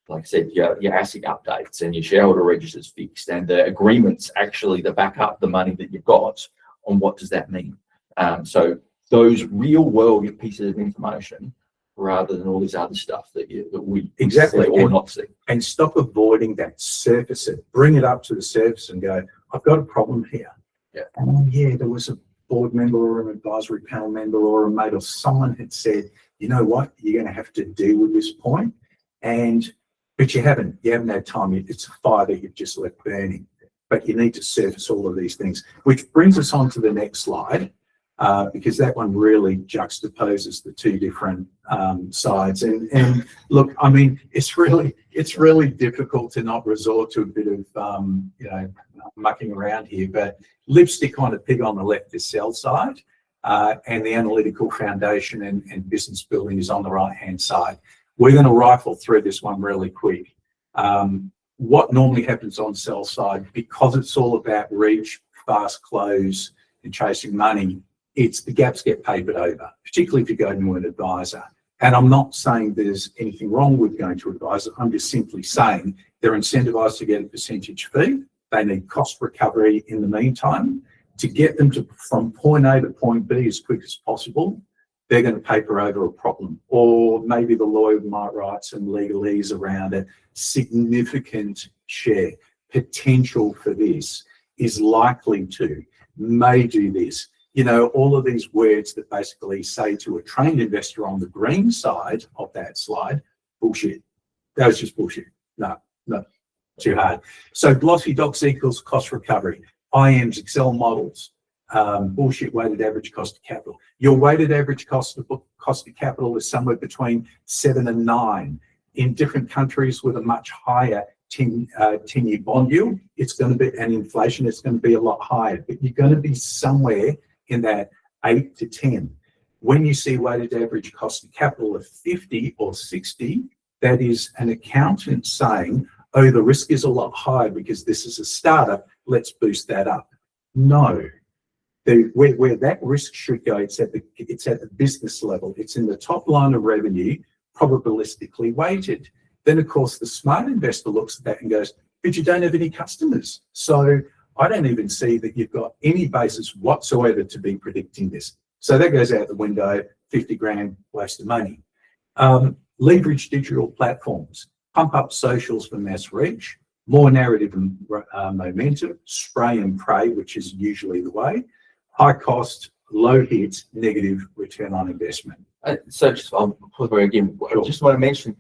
Like I said, your ASIC updates and your shareholder registers fixed, and the agreements actually that back up the money that you've got on what does that mean. So those real world pieces of information, rather than all this other stuff that we exactly see or not see. And stop avoiding that, surface it, bring it up to the surface and go, I've got a problem here. Yeah. And there was a board member or an advisory panel member or a mate or someone had said, you know what, you're going to have to deal with this point. But you haven't had time. It's a fire that you've just left burning. But you need to surface all of these things, which brings us on to the next slide, because that one really juxtaposes the two different sides. And look, I mean, it's really difficult to not resort to a bit of mucking around here. But lipstick on a pig on the left is sell side, and the analytical foundation and business building is on the right hand side. We're going to rifle through this one really quick. What normally happens on sell side, because it's all about reach, fast close, and chasing money, it's the gaps get papered over, particularly if you go to an advisor. And I'm not saying there's anything wrong with going to an advisor. I'm just simply saying they're incentivized to get a percentage fee. They need cost recovery in the meantime to get them from point A to point B as quick as possible. They're going to paper over a problem, or maybe the lawyer might write some legalese around it. Significant share potential for this is likely to, may do this. All of these words that basically say to a trained investor on the green side of that slide, bullshit. That was just bullshit. No, too hard. So glossy docs equals cost recovery. IMs, Excel models. Bullshit weighted average cost of capital. Your weighted average cost of capital is somewhere between 7 and 9. In different countries with a much higher 10-year bond yield, it's going to be, and inflation, it's going to be a lot higher, but you're going to be somewhere in that 8 to 10. When you see weighted average cost of capital of 50 or 60, that is an accountant saying, oh, the risk is a lot higher because this is a startup, let's boost that up. No. Where that risk should go, it's at the business level. It's in the top line of revenue, probabilistically weighted. Then, of course, the smart investor looks at that and goes, but you don't have any customers. So I don't even see that you've got any basis whatsoever to be predicting this. So that goes out the window, 50 grand, waste of money. Leverage digital platforms, pump up socials for mass reach, more narrative and momentum, spray and pray, which is usually the way, high cost, low hit, negative return on investment. So just, I'll pause there again. Sure. I just want to mention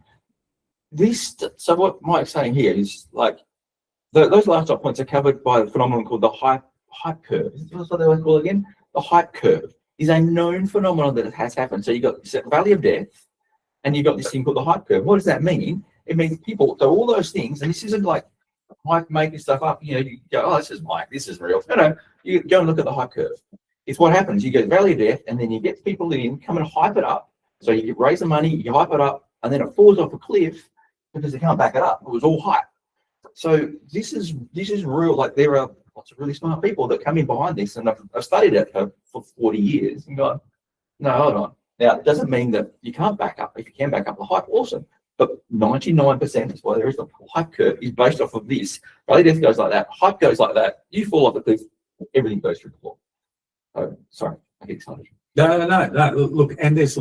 this. So what Mike's saying here is like those last dot points are covered by the phenomenon called the hype curve. What's what they call it again? The hype curve is a known phenomenon that has happened. So you've got this valley of death, and you've got this thing called the hype curve. What does that mean? It means people, so all those things, and this isn't like Mike making stuff up, you know, you go, oh, this is Mike, this is real. No, you go and look at the hype curve. It's what happens. You get valley of death, and then you get people in, come and hype it up. So you raise the money, you hype it up, and then it falls off a cliff because they can't back it up. It was all hype. So this is real. Like there are lots of really smart people that come in behind this, and I've studied it for 40 years and gone, no, hold on. Now, it doesn't mean that you can't back up. If you can back up the hype, awesome. But 99% is why there is the hype curve is based off of this. Valley death goes like that. Hype goes like that. You fall off the cliff, everything goes through the floor. Oh, sorry, I get excited. No. Look, and there's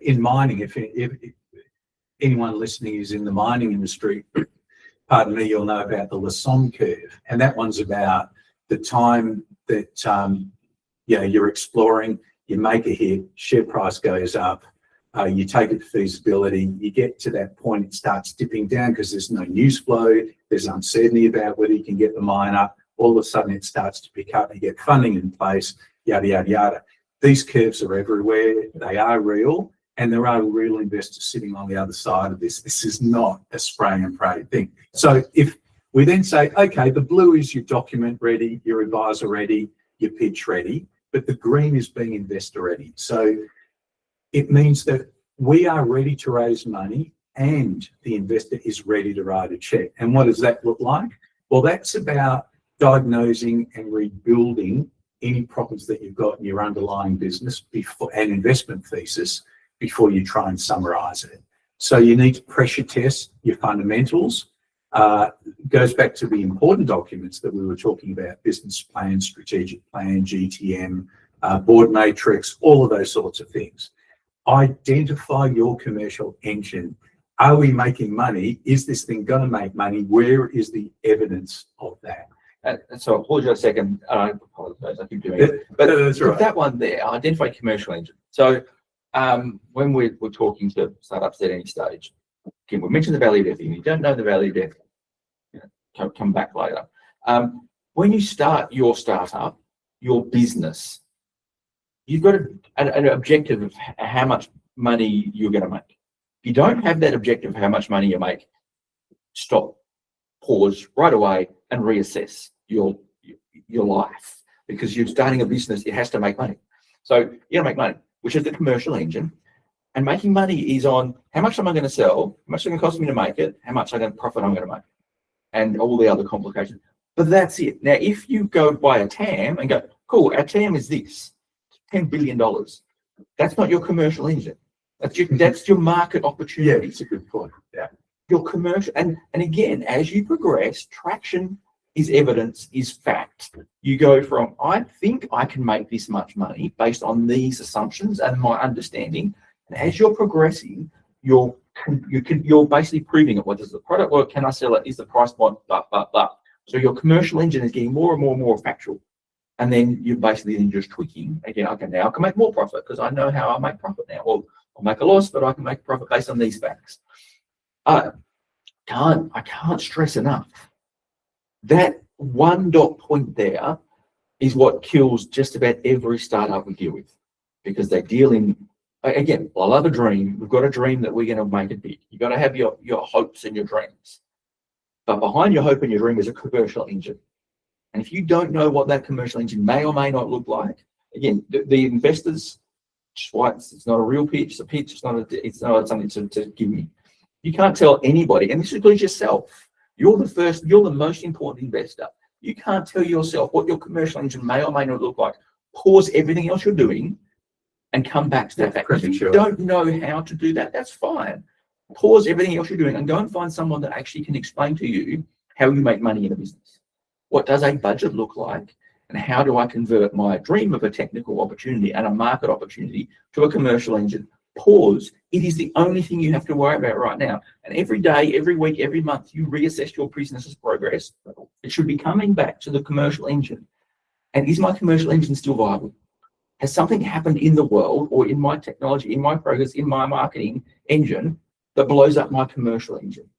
in mining, if anyone listening is in the mining industry, pardon me, you'll know about the Lassonde curve, and that one's about the time that you're exploring, you make a hit, share price goes up, you take it to feasibility, you get to that point, it starts dipping down because there's no news flow, there's uncertainty about whether you can get the mine up. All of a sudden it starts to pick up, you get funding in place, yada, yada, yada. These curves are everywhere, they are real, and there are real investors sitting on the other side of this. This is not a spray and pray thing. So if we then say, okay, the blue is your document ready, your advisor ready, your pitch ready, but the green is being investor ready. So it means that we are ready to raise money and the investor is ready to write a check. And what does that look like? Well, that's about diagnosing and rebuilding any problems that you've got in your underlying business before an investment thesis before you try and summarize it. So you need to pressure test your fundamentals. Goes back to the important documents that we were talking about: business plan, strategic plan, GTM, board matrix, all of those sorts of things. Identify your commercial engine. Are we making money? Is this thing going to make money? Where is the evidence of that? So hold you a second. I apologize. I keep doing it. But that's right. That one there, identify commercial engine. So when we're talking to startups at any stage, again, we mentioned the value of death. If you don't know the value of death, come back later. When you start your startup, your business, you've got an objective of how much money you're going to make. If you don't have that objective of how much money you make, stop, pause right away, and reassess your life, because you're starting a business. It has to make money. So you got to make money, which is the commercial engine. And making money is on how much am I going to sell, how much it's going to cost me to make it, how much profit I'm going to make, and all the other complications. But that's it. Now, if you go by a TAM and go, cool, our TAM is this, $10 billion. That's not your commercial engine. That's your market opportunity. Yeah, it's a good point. Yeah. Your commercial, and again, as you progress, traction is evidence, is fact. You go from, I think I can make this much money based on these assumptions and my understanding. And as you're progressing, you're basically proving it. What does the product work? Can I sell it? Is the price point? Blah, blah, blah. So your commercial engine is getting more and more and more factual. And then you're basically then just tweaking. Again, okay, now I can make more profit because I know how I make profit now. Well, I'll make a loss, but I can make profit based on these facts. I can't stress enough. That one dot point there is what kills just about every startup we deal with, because they deal in, again, I love a dream. We've got a dream that we're going to make it big. You've got to have your hopes and your dreams. But behind your hope and your dream is a commercial engine. And if you don't know what that commercial engine may or may not look like, again, the investors, it's not a real pitch. It's a pitch. It's not something to give me. You can't tell anybody, and this includes yourself. You're the most important investor. You can't tell yourself what your commercial engine may or may not look like. Pause everything else you're doing and come back to that fact. If you don't know how to do that, that's fine. Pause everything else you're doing and go and find someone that actually can explain to you how you make money in a business. What does a budget look like? And how do I convert my dream of a technical opportunity and a market opportunity to a commercial engine pause. It is the only thing you have to worry about right now. And every day, every week, every month, you reassess your business's progress. It should be coming back to the commercial engine. And is my commercial engine still viable? Has something happened in the world or in my technology, in my progress, in my marketing engine that blows up my commercial engine?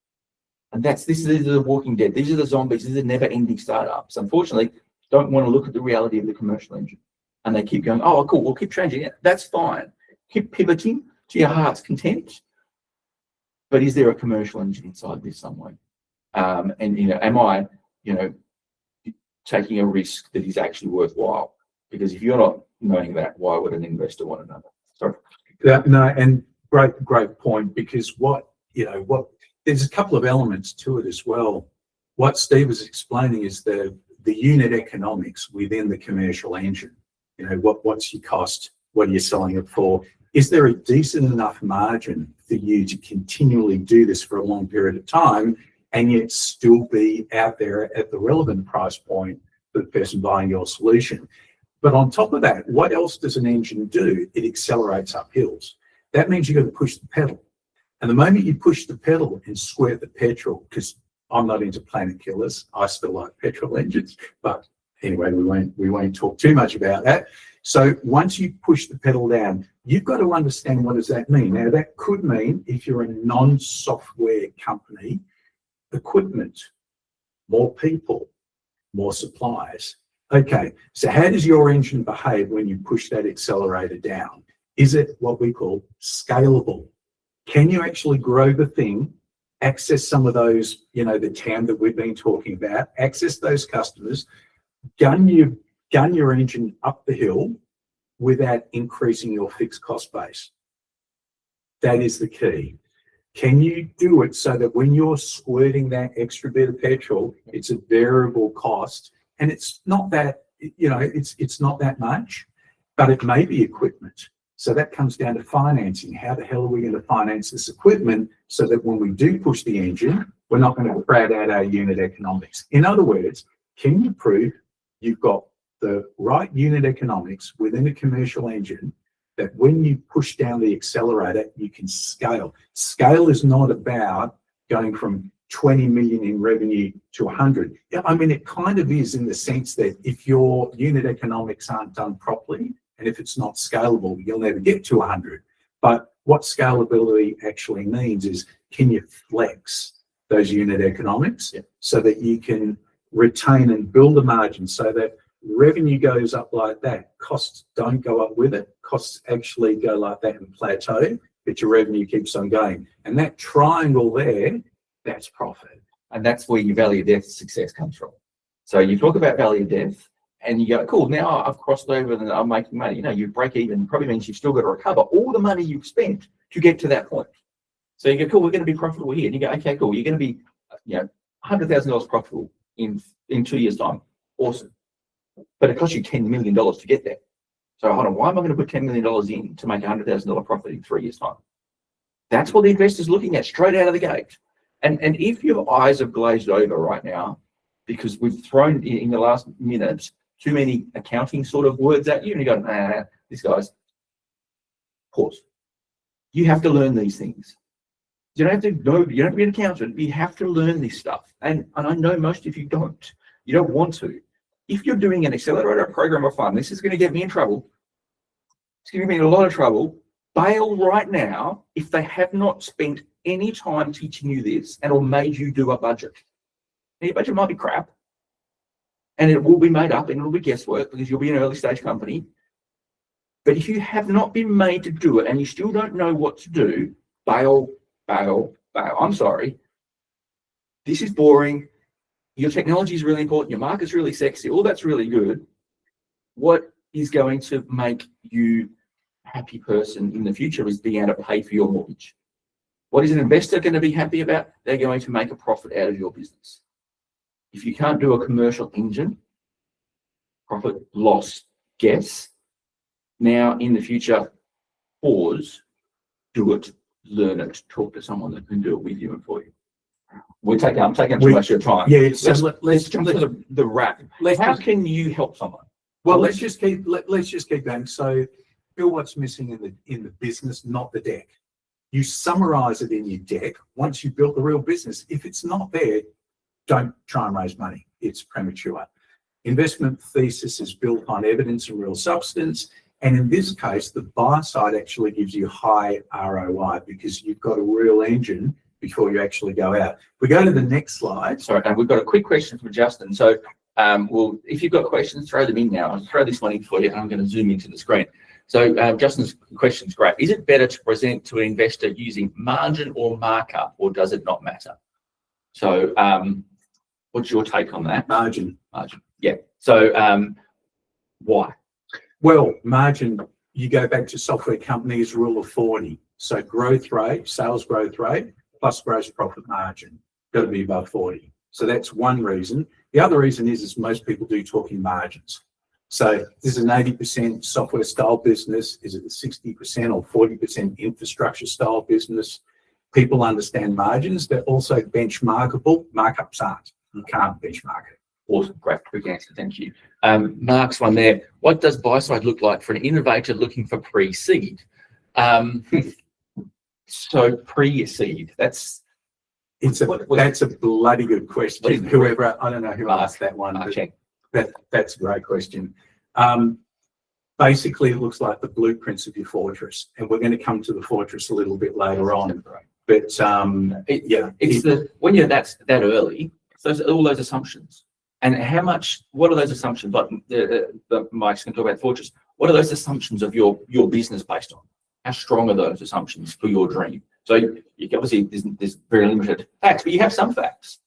And these are the Walking Dead. These are the zombies. These are never-ending startups. Unfortunately, don't want to look at the reality of the commercial engine. And they keep going, oh, cool, we'll keep changing it. That's fine. Keep pivoting to your heart's content. But is there a commercial engine inside this somewhere? And, am I, taking a risk that is actually worthwhile? Because if you're not knowing that, why would an investor want to know that? Sorry. No, and great point, because there's a couple of elements to it as well. What Steve was explaining is the unit economics within the commercial engine. What's your cost? What are you selling it for? Is there a decent enough margin for you to continually do this for a long period of time and yet still be out there at the relevant price point for the person buying your solution? But on top of that, what else does an engine do? It accelerates up hills. That means you've got to push the pedal. And the moment you push the pedal and squirt the petrol, because I'm not into planet killers, I still like petrol engines, but anyway, we won't talk too much about that. So once you push the pedal down, you've got to understand, what does that mean? Now, that could mean, if you're a non-software company, equipment, more people, more suppliers. Okay, so how does your engine behave when you push that accelerator down? Is it what we call scalable? Can you actually grow the thing, access some of those, the TAM that we've been talking about, access those customers, gun your engine up the hill without increasing your fixed cost base? That is the key. Can you do it so that when you're squirting that extra bit of petrol, it's a variable cost, and it's not that, it's not that much, but it may be equipment. So that comes down to financing. How the hell are we going to finance this equipment so that when we do push the engine, we're not going to crowd out our unit economics? In other words, can you prove you've got the right unit economics within a commercial engine that when you push down the accelerator, you can scale? Scale is not about going from 20 million in revenue to 100. Yeah, I mean, it kind of is, in the sense that if your unit economics aren't done properly, and if it's not scalable, you'll never get to 100. But what scalability actually means is, can you flex those unit economics so that you can retain and build a margin so that revenue goes up like that, costs don't go up with it, costs actually go like that and plateau, but your revenue keeps on going. And that triangle there, that's profit. And that's where your value, depth, success comes from. So you talk about value, depth, and you go, cool, now I've crossed over and I'm making money. You break even probably means you've still got to recover all the money you've spent to get to that point. So you go, cool, we're going to be profitable here. And you go, okay, cool, you're going to be, $100,000 profitable in 2 years' time. Awesome. But it costs you $10 million to get there. So hold on, why am I going to put $10 million in to make $100,000 profit in 3 years' time? That's what the investor's looking at straight out of the gate. And if your eyes have glazed over right now, because we've thrown in the last minute too many accounting sort of words at you, and you go, this guy's, pause. You have to learn these things. You don't have to know, you don't have to be an accountant, but you have to learn this stuff. And I know most of you don't. You don't want to. If you're doing an accelerator program or fund, this is going to get me in trouble. It's going to get me in a lot of trouble. Bail right now if they have not spent any time teaching you this and or made you do a budget. Now, your budget might be crap, and it will be made up and it'll be guesswork because you'll be an early stage company. But if you have not been made to do it and you still don't know what to do, bail. I'm sorry. This is boring. Your technology is really important. Your market's really sexy. All that's really good. What is going to make you a happy person in the future is being able to pay for your mortgage. What is an investor going to be happy about? They're going to make a profit out of your business. If you can't do a commercial engine, profit, loss, guess, now in the future, pause, do it, learn it, talk to someone that can do it with you and for you. I'm taking too much of your time. Yeah, so let's jump to the wrap. How can you help someone? Well, let's just keep going. So fill what's missing in the business, not the deck. You summarize it in your deck once you've built the real business. If it's not there, don't try and raise money. It's premature. Investment thesis is built on evidence and real substance. And in this case, the buy side actually gives you high ROI because you've got a real engine before you actually go out. We go to the next slide. Sorry, and we've got a quick question from Justin. So, if you've got questions, throw them in now. I'll throw this one in for you, and I'm going to zoom into the screen. So, Justin's question's great. Is it better to present to an investor using margin or markup, or does it not matter? So, what's your take on that? Margin. Yeah. So, why? Well, margin, you go back to software companies, rule of 40. So growth rate, sales growth rate, plus gross profit margin, got to be above 40. So that's one reason. The other reason is most people do talk in margins. So this is an 80% software style business. Is it a 60% or 40% infrastructure style business? People understand margins. They're also benchmarkable. Markups aren't. You can't benchmark it. Awesome, great, quick answer, thank you. Mark's one there. What does buy side look like for an innovator looking for pre-seed? So pre-seed, that's a bloody good question. Whoever, I don't know who asked that one. That's a great question. Basically, it looks like the blueprints of your fortress, and we're going to come to the fortress a little bit later on. But when you're that early, so all those assumptions. And what are those assumptions? Like Mike's going to talk about fortress. What are those assumptions of your business based on? How strong are those assumptions for your dream? So you obviously there's very limited facts, but you have some facts.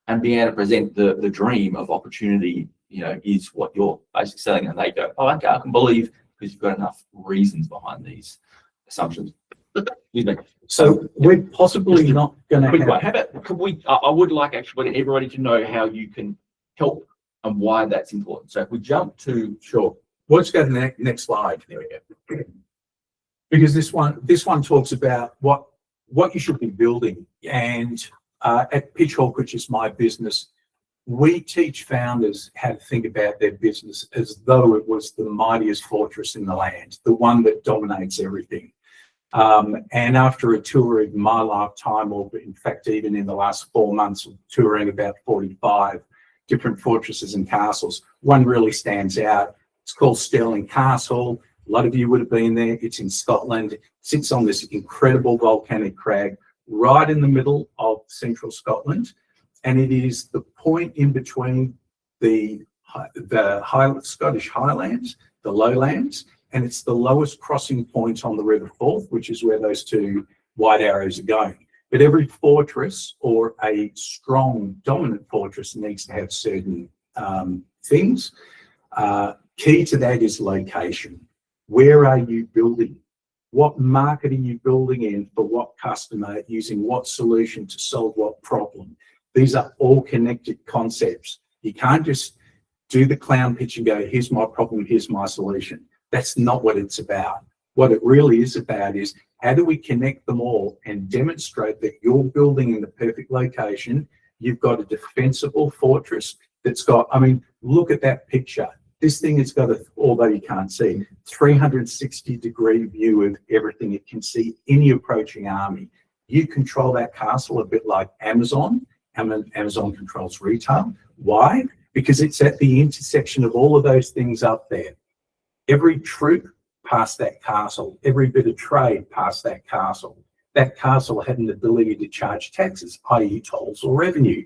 And being able to present the dream of opportunity, is what you're basically selling. And they go, oh, okay, I can believe, because you've got enough reasons behind these assumptions. So we're possibly not going to have... How about, I would like actually everybody to know how you can help and why that's important. So if we jump to... Sure. Let's go to the next slide. There we go. Because this one talks about what you should be building. And at Pitchhawk, which is my business, we teach founders how to think about their business as though it was the mightiest fortress in the land, the one that dominates everything. And after a tour in my lifetime, or in fact, even in the last 4 months of touring about 45 different fortresses and castles, one really stands out. It's called Stirling Castle. A lot of you would have been there. It's in Scotland. It sits on this incredible volcanic crag right in the middle of central Scotland. And it is the point in between the Scottish Highlands, the lowlands, and it's the lowest crossing point on the River Forth, which is where those two white arrows are going. But every fortress, or a strong dominant fortress, needs to have certain things. Key to that is location. Where are you building? What market are you building in for what customer, using what solution to solve what problem? These are all connected concepts. You can't just do the clown pitch and go, here's my problem, here's my solution. That's not what it's about. What it really is about is, how do we connect them all and demonstrate that you're building in the perfect location? You've got a defensible fortress that's got, look at that picture. This thing has got, although you can't see, 360-degree view of everything. It can see any approaching army. You control that castle a bit like Amazon. Amazon controls retail. Why? Because it's at the intersection of all of those things up there. Every troop past that castle, every bit of trade past that castle. That castle had an ability to charge taxes, i.e. tolls or revenue.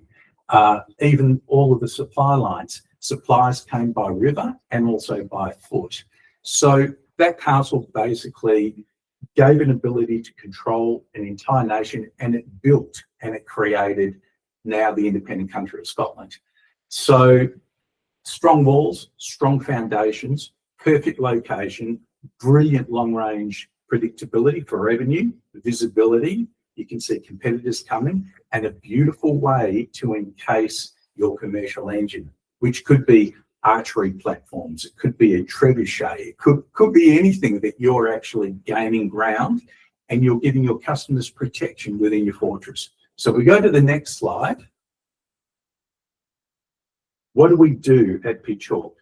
Even all of the supply lines. Supplies came by river and also by foot. So that castle basically gave an ability to control an entire nation, and it built and it created now the independent country of Scotland. So strong walls, strong foundations, perfect location, brilliant long-range predictability for revenue, visibility. You can see competitors coming, and a beautiful way to encase your commercial engine, which could be archery platforms, it could be a trebuchet, it could be anything that you're actually gaining ground and you're giving your customers protection within your fortress. So we go to the next slide. What do we do at Pitchhawk?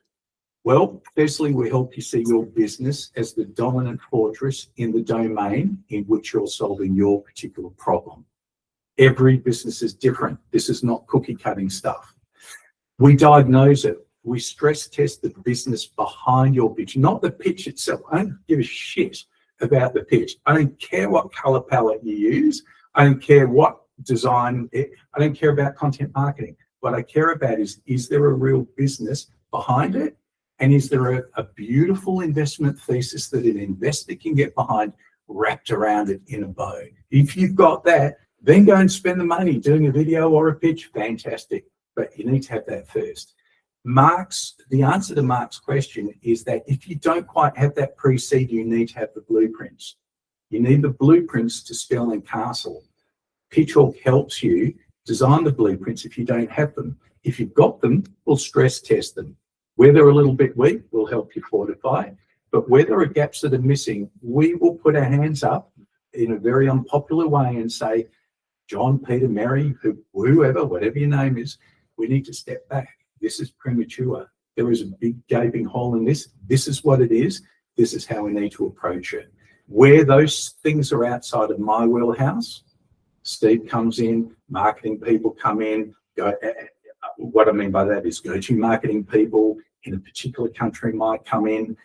Well, firstly, we help you see your business as the dominant fortress in the domain in which you're solving your particular problem. Every business is different. This is not cookie cutting stuff. We diagnose it. We stress test the business behind your pitch, not the pitch itself. I don't give a shit about the pitch. I don't care what color palette you use. I don't care what design. I don't care about content marketing. What I care about is there a real business behind it? And is there a beautiful investment thesis that an investor can get behind, wrapped around it in a bow? If you've got that, then go and spend the money doing a video or a pitch. Fantastic. But you need to have that first. The answer to Mark's question is that if you don't quite have that pre-seed, you need to have the blueprints. You need the blueprints to Sterling Castle. Pitchhawk helps you design the blueprints if you don't have them. If you've got them, we'll stress test them. Where they're a little bit weak, we'll help you fortify. But where there are gaps that are missing, we will put our hands up in a very unpopular way and say, John, Peter, Mary, whoever, whatever your name is, we need to step back. This is premature. There is a big gaping hole in this. This is what it is. This is how we need to approach it. Where those things are outside of my wheelhouse, Steve comes in, marketing people come in. What I mean by that is go-to marketing people in a particular country might come in.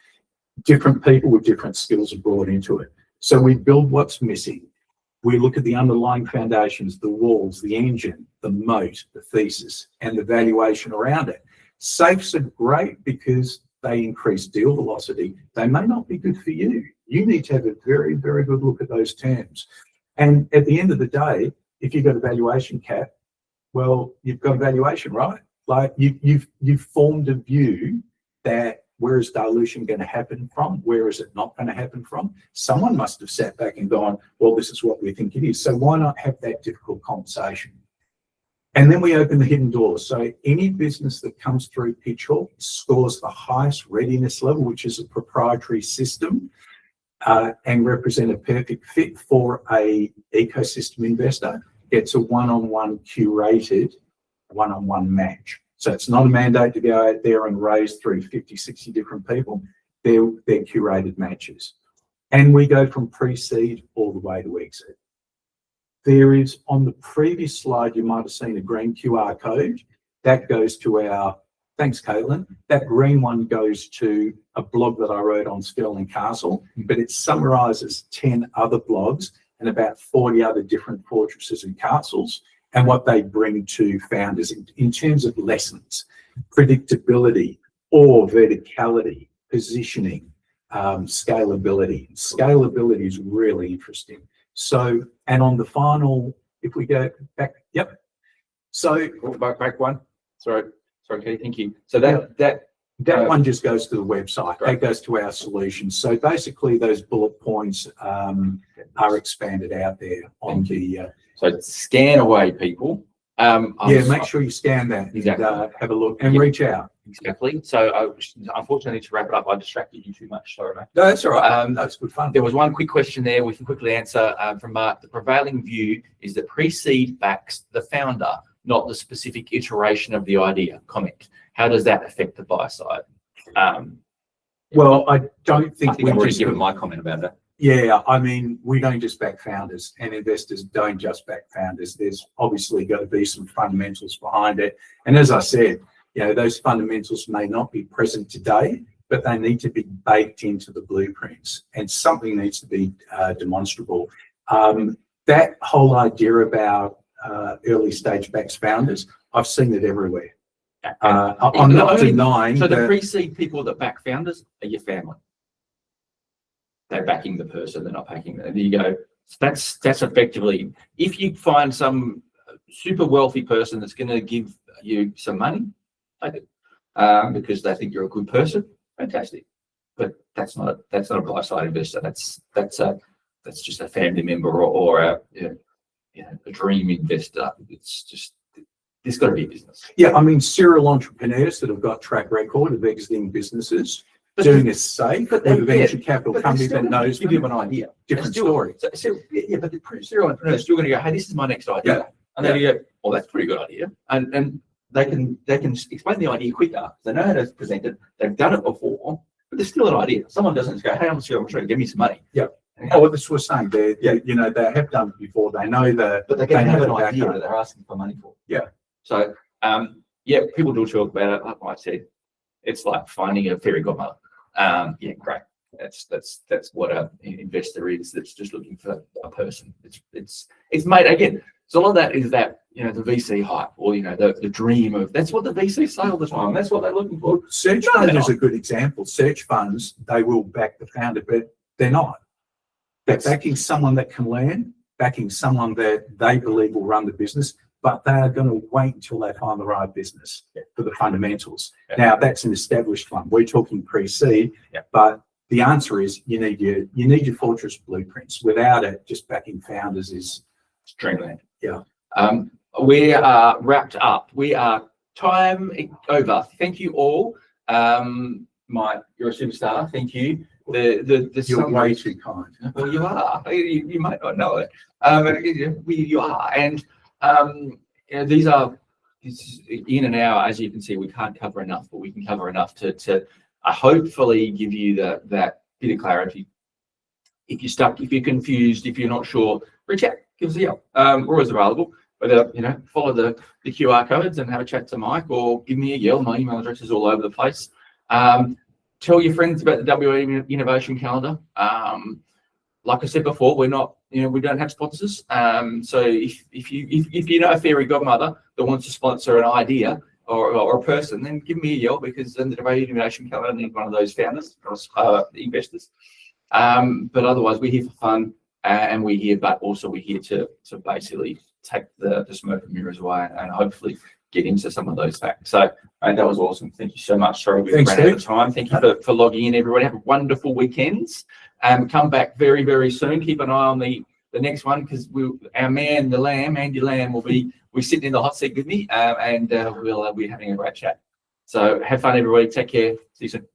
Different people with different skills are brought into it. So we build what's missing. We look at the underlying foundations, the walls, the engine, the moat, the thesis, and the valuation around it. Safes are great because they increase deal velocity. They may not be good for you. You need to have a very, very good look at those terms. And at the end of the day, if you've got a valuation cap, well, you've got a valuation, right? Like you've formed a view that where is dilution going to happen from? Where is it not going to happen from? Someone must have sat back and gone, well, this is what we think it is. So why not have that difficult conversation? And then we open the hidden doors. So any business that comes through Pitchhawk scores the highest readiness level, which is a proprietary system, and represent a perfect fit for a ecosystem investor, gets a one-on-one curated one-on-one match. So it's not a mandate to go out there and raise through 50, 60 different people. They're curated matches. And we go from pre-seed all the way to exit. There is, on the previous slide, you might have seen a green QR code. That goes to our, thanks Caitlin, that green one goes to a blog that I wrote on Sterling Castle, but it summarizes 10 other blogs and about 40 other different fortresses and castles and what they bring to founders in terms of lessons, predictability, or verticality, positioning, scalability. Scalability is really interesting. So, and on the final, if we go back, yep. So back one. Sorry, Katie, thank you. So that one just goes to the website. Right. That goes to our solution. So basically, those bullet points are expanded out there on the. So scan away, people. Make sure you scan that and have a look and reach out. Exactly. So unfortunately, to wrap it up, I distracted you too much. Sorry, mate. No, that's all right. That's good fun. There was one quick question there we can quickly answer from Mark. The prevailing view is that pre-seed backs the founder, not the specific iteration of the idea. Comment. How does that affect the buy side? Well, I don't think I've already given my comment about that. Yeah, I mean, we don't just back founders, and investors don't just back founders. There's obviously got to be some fundamentals behind it. And as I said, those fundamentals may not be present today, but they need to be baked into the blueprints, and something needs to be demonstrable. That whole idea about early stage backs founders, I've seen it everywhere. I'm not denying. So the pre-seed people that back founders are your family. They're backing the person, they're not backing them. There you go. That's effectively, if you find some super wealthy person that's going to give you some money, take it, because they think you're a good person, fantastic. But that's not a buy side investor. That's just a family member or a dream investor. It's just, there's got to be a business. Yeah, I mean, serial entrepreneurs that have got track record of exiting businesses. Doing is safe, but with a venture capital company that knows. Give you an idea. Different story. But the serial entrepreneur is still going to go, hey, this is my next idea. Yeah. And then you go, well, that's a pretty good idea. And they can explain the idea quicker. They know how to present it. They've done it before, but there's still an idea. Someone doesn't just go, hey, I'm sure, give me some money. Yeah. Oh, well, this was saying they have done it before. They know but they can have an idea that they're asking for money for. Yeah. So, people do talk about it. Like I said, it's like finding a fairy godmother. Great. That's what an investor is. That's just looking for a person. It's made again. So a lot of that is that the VC hype or the dream of that's what the VCs say all the time. That's what they're looking for. Search funds is a good example. Search funds, they will back the founder, but they're not. They're backing someone that can learn, backing someone that they believe will run the business, but they are going to wait until they find the right business for the fundamentals. Yeah. Now that's an established one. We're talking pre-seed, but the answer is you need your fortress blueprints. Without it, just backing founders is dreamland. Yeah. We are wrapped up. We are time over. Thank you all. Mike, you're a superstar. Thank you. You're way too kind. Well, you are. You might not know it. You are, and these are in an hour. As you can see, we can't cover enough, but we can cover enough to hopefully give you that bit of clarity. If you're stuck, if you're confused, if you're not sure, reach out. Give us a yell. We're always available. Whether follow the QR codes and have a chat to Mike, or give me a yell. My email address is all over the place. Tell your friends about the WA Innovation Calendar. Like I said before, we're not, we don't have sponsors. So if you know a fairy godmother that wants to sponsor an idea or a person, then give me a yell, because in the WA Innovation Calendar, I need one of those founders or investors. But otherwise, we're here for fun, and we're here to basically take the smoke and mirrors away and hopefully get into some of those facts. So that was awesome. Thank you so much. Sorry we ran out of time. Thank you for logging in, everybody. Have wonderful weekends. Come back very, very soon. Keep an eye on the next one, because our man, Andy Lamb, will be sitting in the hot seat with me, and we'll be having a great chat. So have fun, everybody. Take care. See you soon.